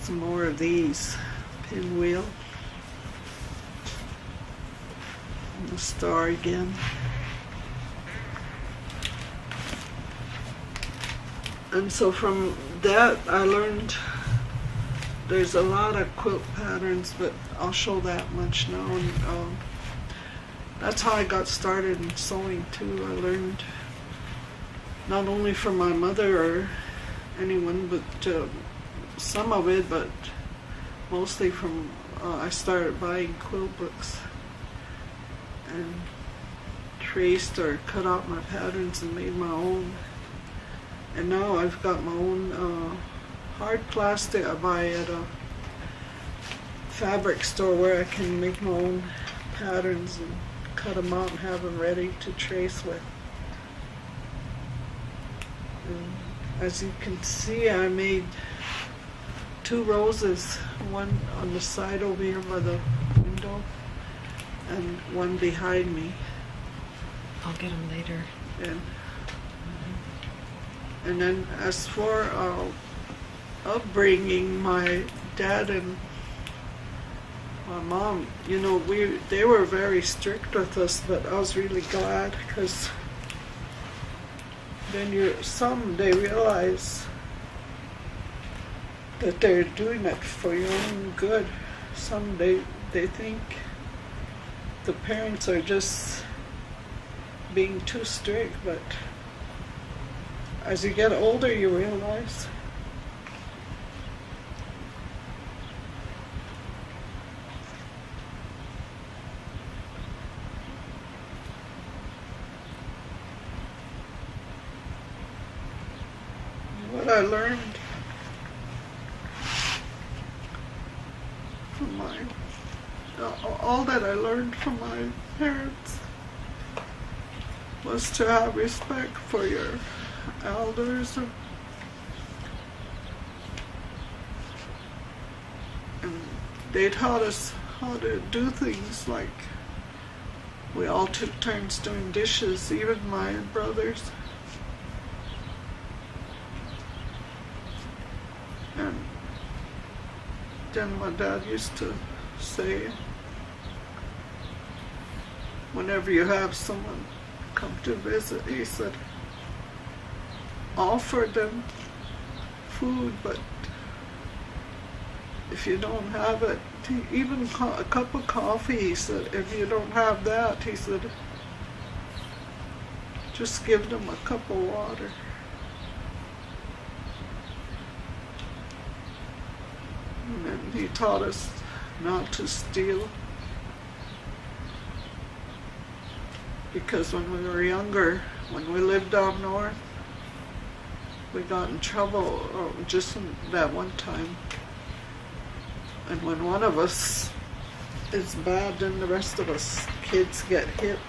Some more of these. Pinwheel. And the star again. And so from that I learned there's a lot of quilt patterns, but I'll show that much now. And that's how I got started in sewing too. I learned not only from my mother or anyone, but some of it, but mostly from I started buying quilt books and traced or cut out my patterns and made my own. And now I've got my own hard plastic I buy at a fabric store where I can make my own patterns and cut them out and have them ready to trace with. And as you can see, I made 2 roses, one on the side over here by the window and one behind me. I'll get them later. And then as for upbringing, my dad and my mom, you know, they were very strict with us, but I was really glad because then they realize that they're doing it for your own good. Some they think the parents are just being too strict, but as you get older you realize what I learned from all that I learned from my parents was to have respect for your elders, and they taught us how to do things, like we all took turns doing dishes, even my brothers. And then my dad used to say, whenever you have someone come to visit, he said, offer them food, but if you don't have it, even a cup of coffee, he said, if you don't have that, he said, just give them a cup of water. And then he taught us not to steal, because when we were younger, when we lived down north, we got in trouble just that one time. And when one of us is bad, then the rest of us kids get hit.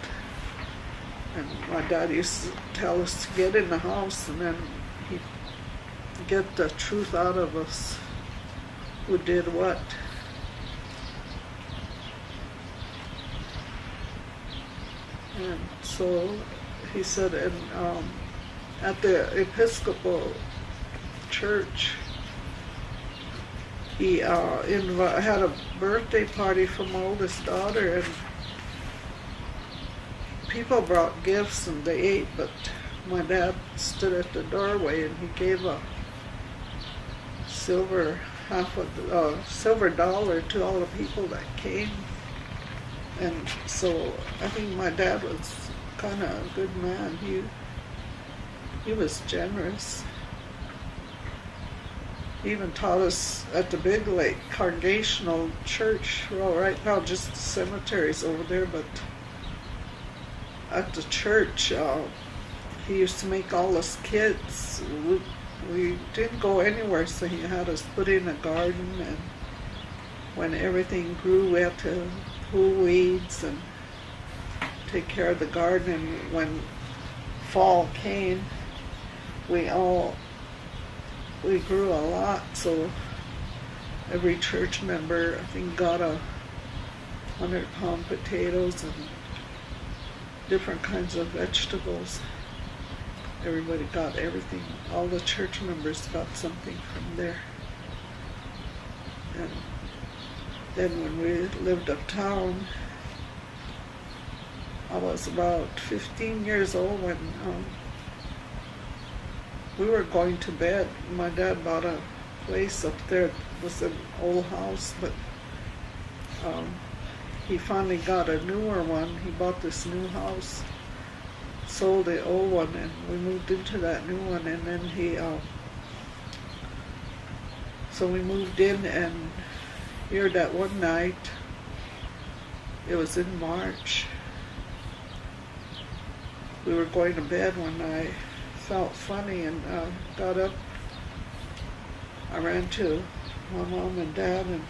And my dad used to tell us to get in the house, and then he'd get the truth out of us, who did what. And so he said, at the Episcopal church, he had a birthday party for my oldest daughter, and people brought gifts and they ate, but my dad stood at the doorway and he gave a silver dollar to all the people that came. And so I think my dad was kind of a good man. He was generous. He even taught us at the Big Lake Congregational Church. Well, right now just the cemeteries over there, but at the church, he used to make all us kids. We didn't go anywhere, so he had us put in a garden, and when everything grew, we had to pull weeds and take care of the garden. And when fall came, we grew a lot, so every church member, I think, got 100-pound potatoes and different kinds of vegetables. Everybody got everything. All the church members got something from there. And then when we lived uptown, I was about 15 years old when we were going to bed. My dad bought a place up there. It was an old house, but he finally got a newer one. He bought this new house, sold the old one, and we moved into that new one. And then so we moved in, and here that one night, it was in March, we were going to bed when I felt funny and got up. I ran to my mom and dad, and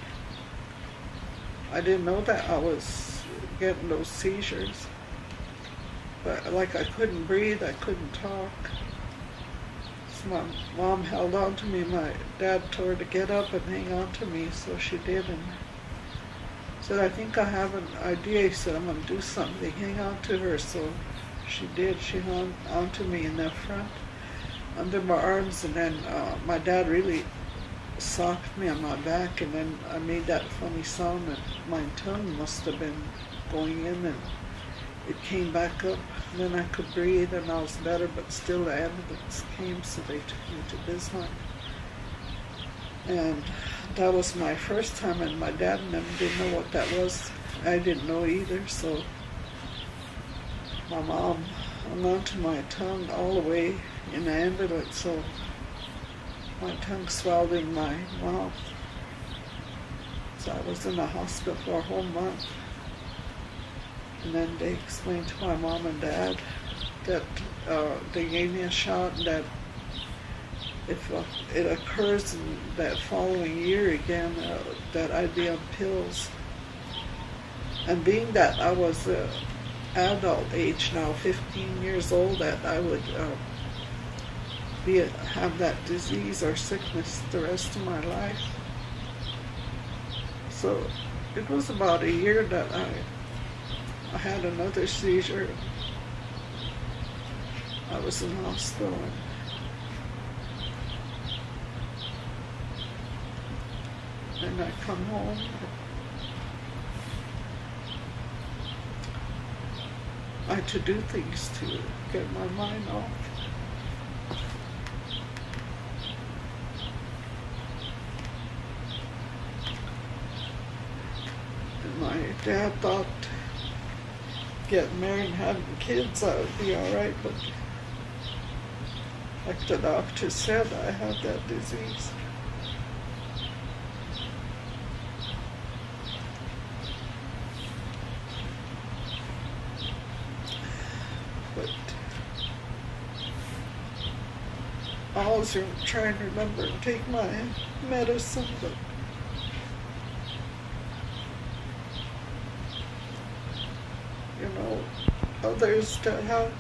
I didn't know that I was getting those seizures. But like I couldn't breathe, I couldn't talk. So my mom held on to me. My dad told her to get up and hang on to me, so she did. And said, I think I have an idea. He said, I'm going to do something. Hang on to her. So she did. She hung on to me in the front, under my arms, and then my dad really socked me on my back, and then I made that funny sound, and my tongue must have been going in, and it came back up, and then I could breathe, and I was better, but still the ambulance came, so they took me to Bismarck. And that was my first time, and my dad and them didn't know what that was. I didn't know either, so my mom hung on to my tongue all the way in the ambulance, so my tongue swelled in my mouth. So I was in the hospital for a whole month. And then they explained to my mom and dad that they gave me a shot, and that if it occurs in that following year again, that I'd be on pills. And being that I was adult age now, 15 years old, that I would have that disease or sickness the rest of my life. So it was about a year that I had another seizure. I was in hospital, and I come home. I had to do things to get my mind off. And my dad thought getting married and having kids, I would be all right, but like the doctor said, I had that disease. But I was trying to remember and take my medicine, but you know, others that have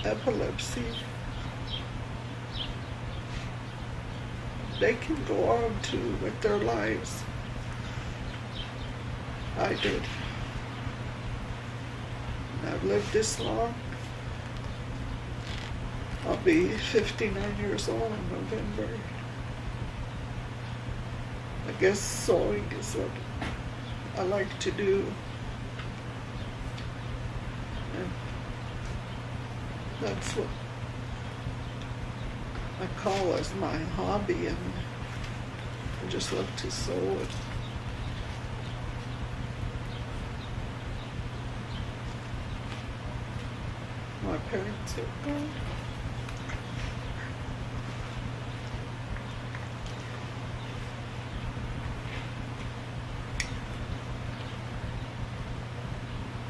epilepsy, they can go on too with their lives. I did. I've lived this long. I'll be 59 years old in November. I guess sewing is what I like to do. And that's what I call as my hobby, and I just love to sew it. My parents are gone.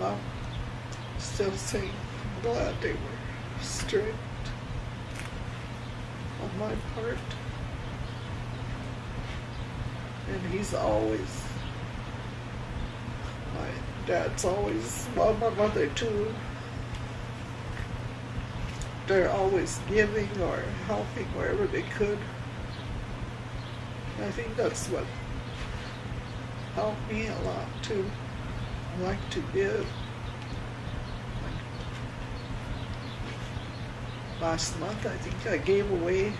I'm still saying I'm glad they were strict on my part. And he's always, my dad's always, well, my mother too, they're always giving or helping wherever they could. I think that's what helped me a lot too. I like to give. Last month, I think I gave away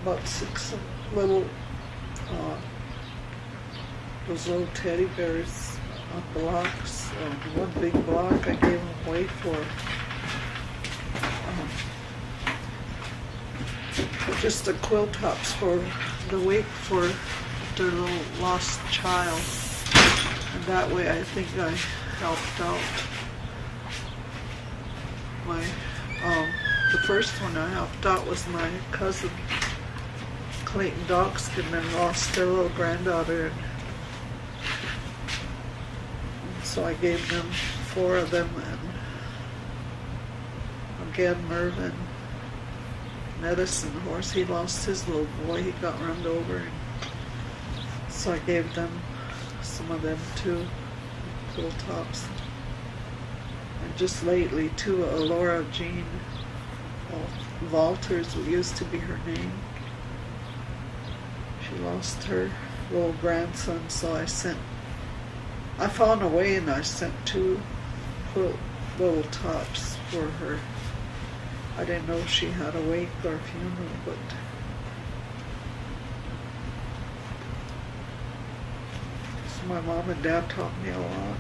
about 6 little, those little teddy bears blocks. One big block I gave them away for just the quilt tops for the wake for their little lost child. And that way I think I helped out. The first one I helped out was my cousin Clayton Dogskinman lost their little granddaughter, and so I gave them 4 of them, and again Mervyn Medicine Horse, he lost his little boy, he got run over, and so I gave them some of them too, little tops. And just lately too, Laura Jean Walters used to be her name. She lost her little grandson, so I found a way and I sent 2 little tops for her. I didn't know she had a wake or a funeral, but so my mom and dad taught me a lot.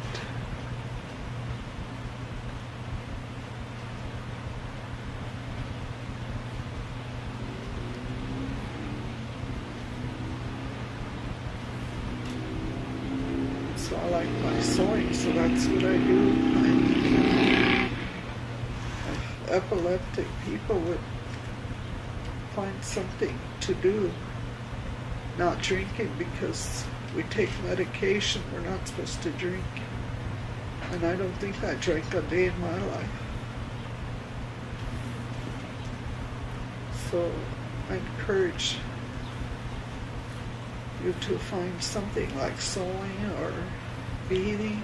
So I like my sewing, so that's what I do. Epileptic people would find something to do, not drinking, because we take medication, we're not supposed to drink, and I don't think I drank a day in my life. So I encourage you to find something like sewing or beading,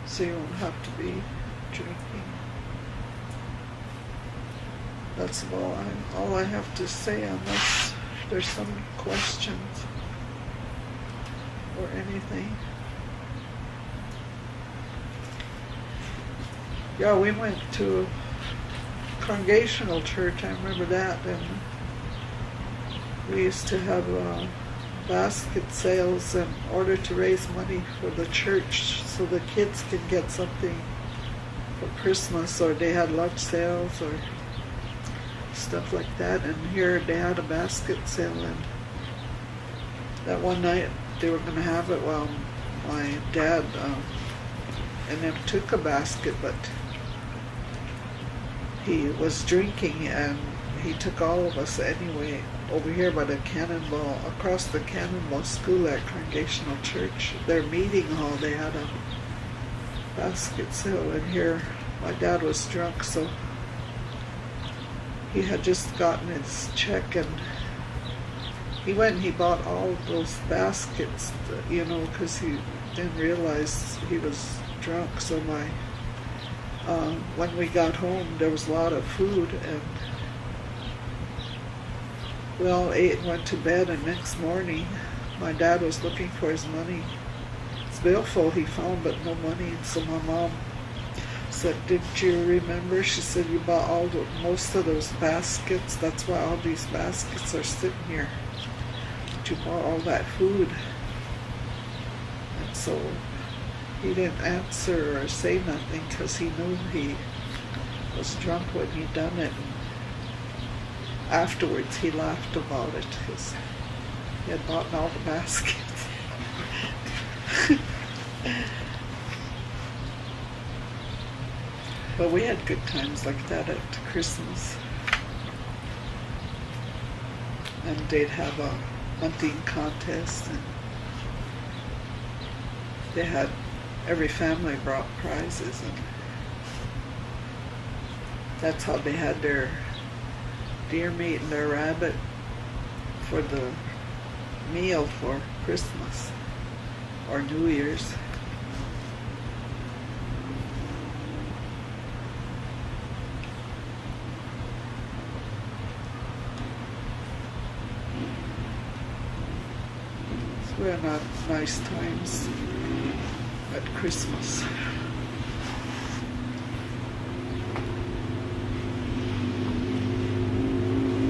so you won't have to be drinking. That's all I have to say, unless there's some questions or anything. Yeah, we went to Congregational Church, I remember that, and we used to have basket sales in order to raise money for the church so the kids could get something for Christmas, or they had lunch sales or stuff like that. And here they had a basket sale, and that one night they were going to have it while my dad and them took a basket, but he was drinking and he took all of us anyway over here by the Cannonball, across the Cannonball School at Congregational Church, their meeting hall. They had a basket sale, and here my dad was drunk, so he had just gotten his check, and he went and he bought all those baskets, you know, because he didn't realize he was drunk. So when we got home, there was a lot of food, and we all ate and went to bed. And next morning, my dad was looking for his money. His billfold he found, but no money. And so my mom said, "Didn't you remember?" She said, "You bought most of those baskets. That's why all these baskets are sitting here. You bought all that food." And so he didn't answer or say nothing because he knew he was drunk when he done it. And afterwards, he laughed about it because he had bought all the baskets. But we had good times like that at Christmas. And they'd have a hunting contest, and they had, every family brought prizes, and that's how they had their deer meat and their rabbit for the meal for Christmas or New Year's. We had nice times at Christmas.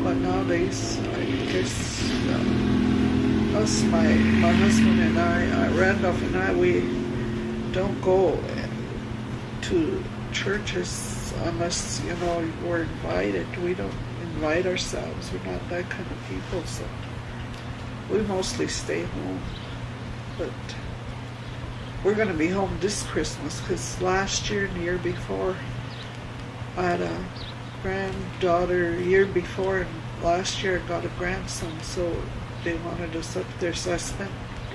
But nowadays, I guess us, my husband and I, Randolph and I, we don't go to churches unless, you know, we're invited. We don't invite ourselves. We're not that kind of people, so we mostly stay home. But we're going to be home this Christmas because last year and the year before, I had a granddaughter. Year before and last year I got a grandson, so they wanted us up there. So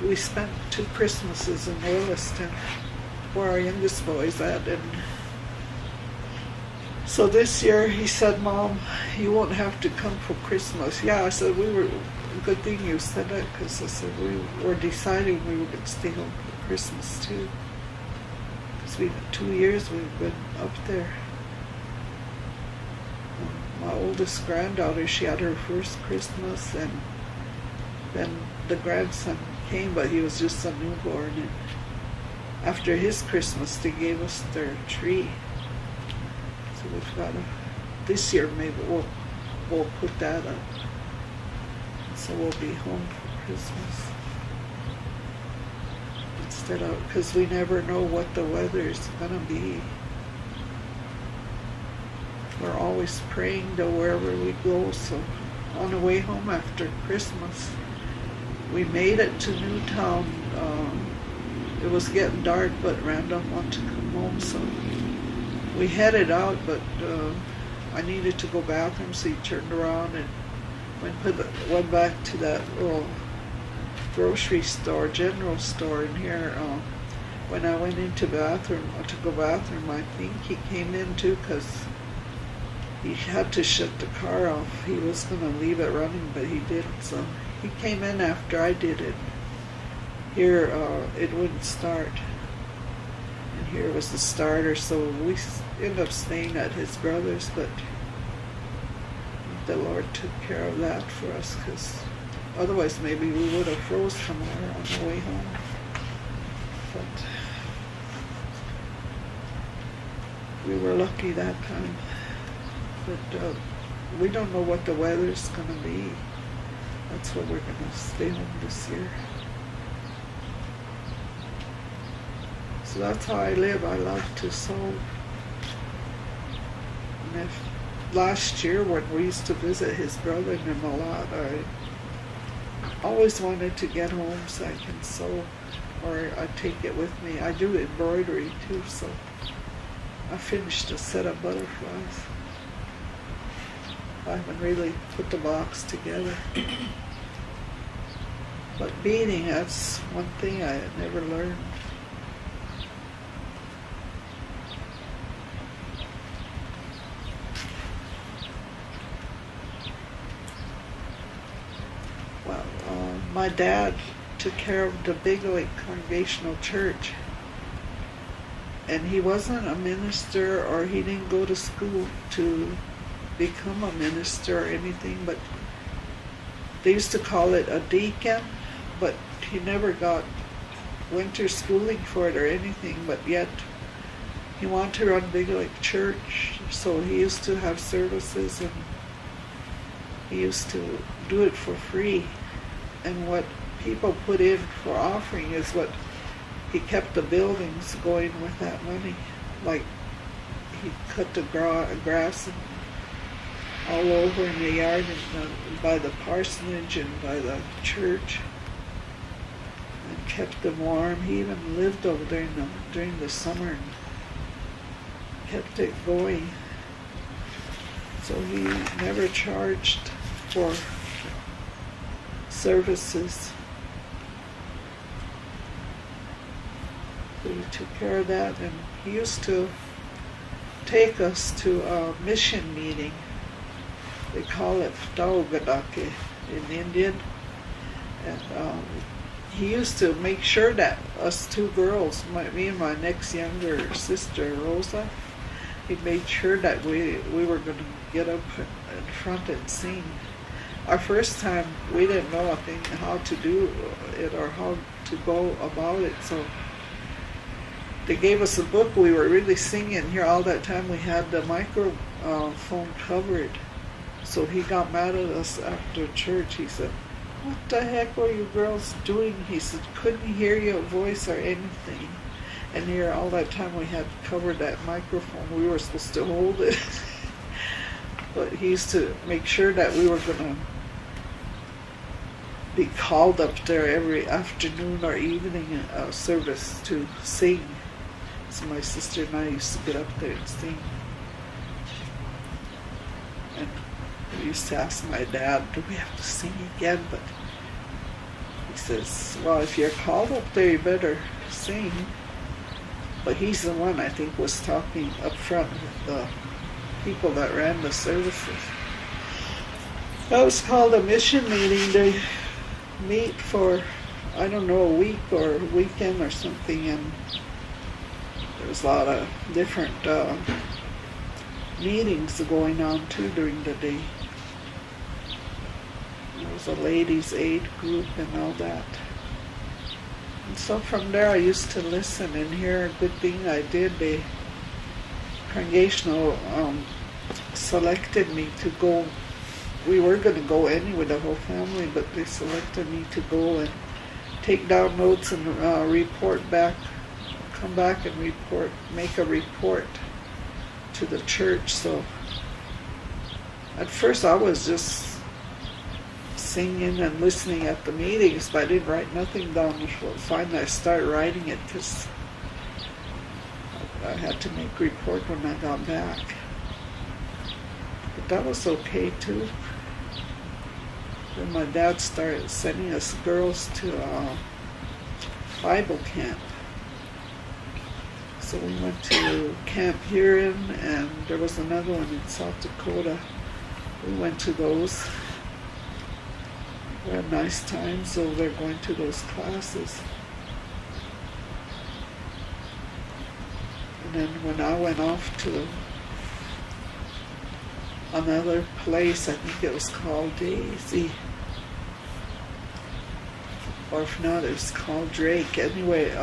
we spent 2 Christmases in Williston, where our youngest boy's at. And so this year he said, "Mom, you won't have to come for Christmas." Yeah, I said, good thing you said that, because I said we were deciding we were going to stay home for Christmas too. Because 2 years we've been up there. My oldest granddaughter, she had her first Christmas, and then the grandson came, but he was just a newborn. And after his Christmas, they gave us their tree. So we've got this year maybe we'll put that up. So we'll be home for Christmas instead of, because we never know what the weather is gonna be. We're always praying to wherever we go. So on the way home after Christmas, we made it to Newtown. It was getting dark, but Randolph wanted to come home, so we headed out. But I needed to go bathroom, so he turned around and went back to that little grocery store, general store in here. When I went into bathroom to go bathroom, I think he came in too, because he had to shut the car off. He was going to leave it running, but he didn't. So he came in after I did it. Here, it wouldn't start. And here was the starter, so we ended up staying at his brother's, but the Lord took care of that for us, because otherwise maybe we would have froze somewhere on the way home. But we were lucky that time. But we don't know what the weather's going to be. That's why we're going to stay home this year. So that's how I live. I love to sew. And last year when we used to visit his brother in him a lot, I always wanted to get home so I can sew, or I take it with me. I do embroidery too, so I finished a set of butterflies. I haven't really put the box together. But beading, that's one thing I had never learned. Well, my dad took care of the Big Lake Congregational Church. And he wasn't a minister, or he didn't go to school to become a minister or anything, but they used to call it a deacon, but he never got winter schooling for it or anything, but yet he wanted to run Big Lake Church, so he used to have services, and he used to do it for free. And what people put in for offering is what he kept the buildings going with that money. Like, he cut the grass and all over in the yard and by the parsonage and by the church, and kept them warm. He even lived over there during the summer and kept it going. So he never charged for services. So he took care of that, and he used to take us to a mission meeting. They call it Ftaogadake in Indian. And he used to make sure that us two girls, me and my next younger sister, Rosa, he made sure that we were going to get up in front and sing. Our first time, we didn't know a thing how to do it or how to go about it, so they gave us a book. We were really singing here all that time. We had the microphone covered. So he got mad at us after church. He said, "What the heck were you girls doing?" He said, "Couldn't hear your voice or anything." And here all that time we had covered that microphone. We were supposed to hold it. But he used to make sure that we were going to be called up there every afternoon or evening service to sing. So my sister and I used to get up there and sing. And we used to ask my dad, "Do we have to sing again?" But he says, "Well, if you're called up there, you better sing." But he's the one, I think, was talking up front with the people that ran the services. That was called a mission meeting. They meet for, I don't know, a week or a weekend or something, and there was a lot of different meetings going on too during the day. There was a ladies' aid group and all that. And so from there I used to listen and hear. A good thing I did. The congregational selected me to go. We were going to go anyway, the whole family, but they selected me to go and take down notes and report back, come back and report, make a report to the church. So at first I was just singing and listening at the meetings, but I didn't write nothing down. Finally I started writing it because I had to make a report when I got back. But that was okay too. Then my dad started sending us girls to Bible camp. So we went to Camp Huron, and there was another one in South Dakota. We went to those. We had nice times over there going to those classes. And then when I went off to another place, I think it was called Daisy, or if not, it was called Drake. Anyway,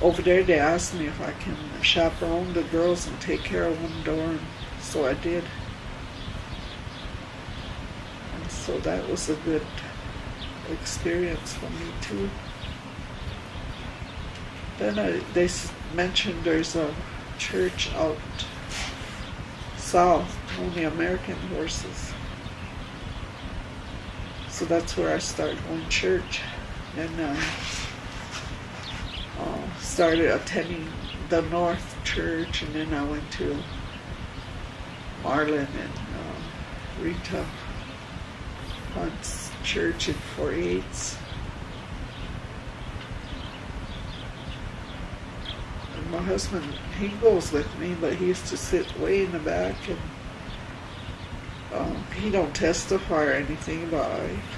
over there they asked me if I can chaperone the girls and take care of one dorm, so I did. And so that was a good experience for me too. Then they mentioned there's a church out south, only American horses. So that's where I started going to church. And started attending the North Church, and then I went to Marlin and Rita Hunt's church in 4/8. And my husband, he goes with me, but he used to sit way in the back, and he don't testify or anything, but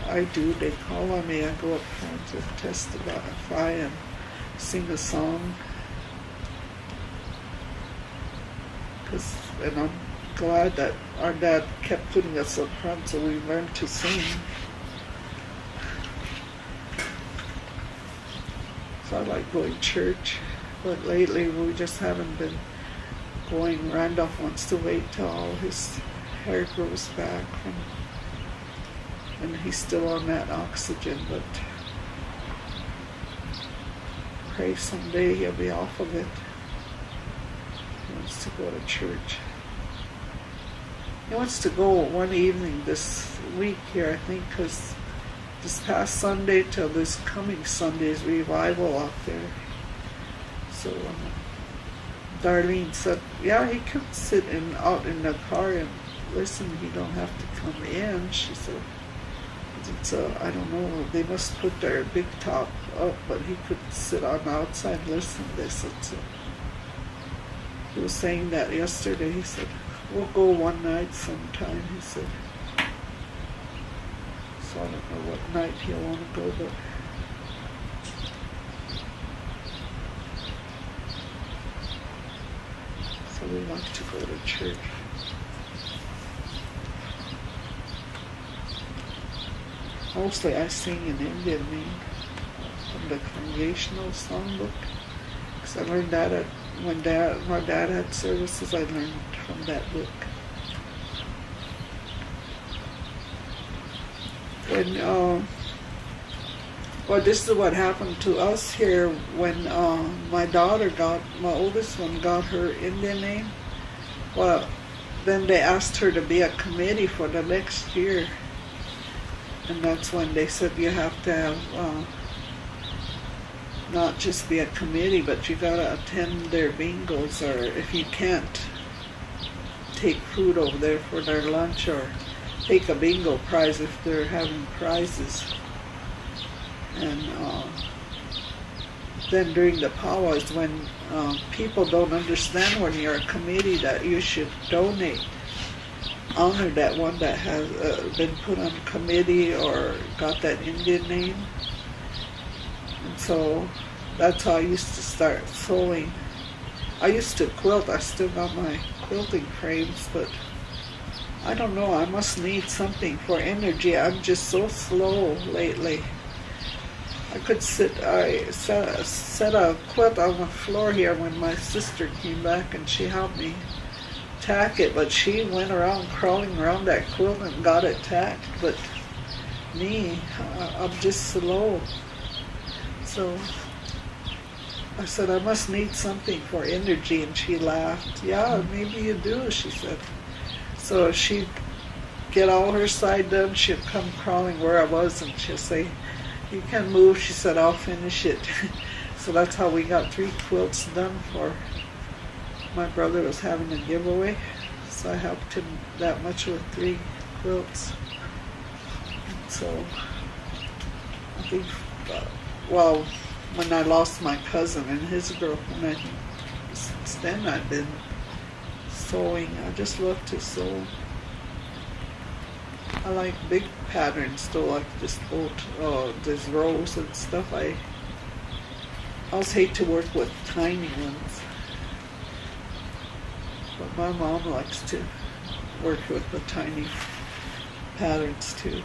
I do. They call on me. I go up front to testify and sing a song. And I'm glad that our dad kept putting us up front so we learned to sing. So I like going to church, but lately we just haven't been going. Randolph wants to wait till all his hair grows back, and he's still on that oxygen, but pray someday he'll be off of it. He wants to go to church. He wants to go one evening this week here, I think, because this past Sunday till this coming Sunday's revival out there. So Darlene said, yeah, he can sit out in the car and listen. He don't have to come in. She said, I don't know, they must put their big top up, but he could sit on the outside and listen. They said so. He was saying that yesterday. He said, we'll go one night sometime, he said. So I don't know what night he'll want to go, but so we like to go to church. Mostly I sing in Indian name from the Congregational Songbook, because I learned that when my dad had services. I learned from that book. When well, this is what happened to us here when my oldest one got her Indian name. Well, then they asked her to be a committee for the next year. And that's when they said you have to have, not just be a committee, but you gotta attend their bingos, or if you can't, take food over there for their lunch, or take a bingo prize if they're having prizes. And then during the powwows, when people don't understand when you're a committee that you should donate, honor that one that has been put on committee or got that Indian name. And so that's how I used to start sewing. I used to quilt. I still got my quilting frames, but I don't know, I must need something for energy. I'm just so slow lately. I set a quilt on the floor here when my sister came back and she helped me tack it, but she went around crawling around that quilt and got it tacked, but me, I'm just slow. So I said, I must need something for energy, and she laughed. Yeah, maybe you do, she said. So she'd get all her side done, she'd come crawling where I was, and she'll say, you can move, she said, I'll finish it. So that's how we got 3 quilts done for my brother was having a giveaway, so I helped him that much with 3 quilts. So I think, well, when I lost my cousin and his girlfriend, since then I've been sewing. I just love to sew. I like big patterns though, like just these rows and stuff. I always hate to work with tiny ones. But my mom likes to work with the tiny patterns too.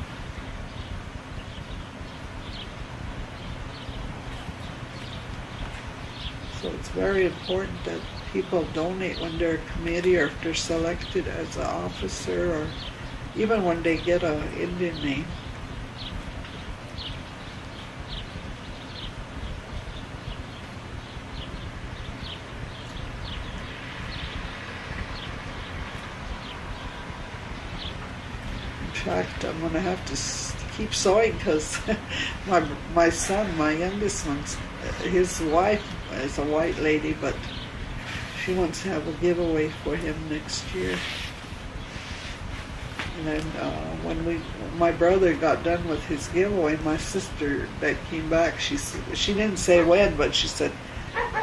So it's very important that people donate when they're a committee, or if they're selected as an officer, or even when they get an Indian name. In fact, I'm going to have to keep sewing because my son, my youngest one, his wife is a white lady, but she wants to have a giveaway for him next year. And then when my brother got done with his giveaway, my sister that came back, she didn't say when, but she said,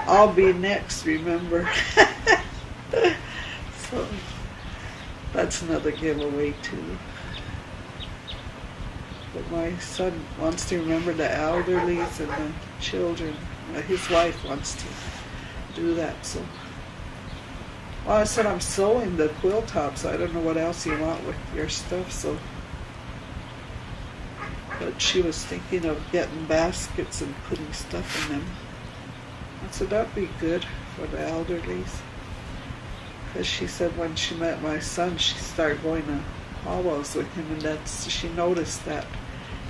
I'll be next, remember? So that's that's another giveaway too. But my son wants to remember the elderlies and the children. His wife wants to do that, so. Well, I said I'm sewing the quilt tops. I don't know what else you want with your stuff, so. But she was thinking of getting baskets and putting stuff in them. I said that'd be good for the elderlies. Because she said when she met my son, she started going to powwows with him, and she noticed that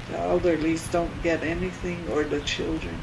the elderlies don't get anything, or the children.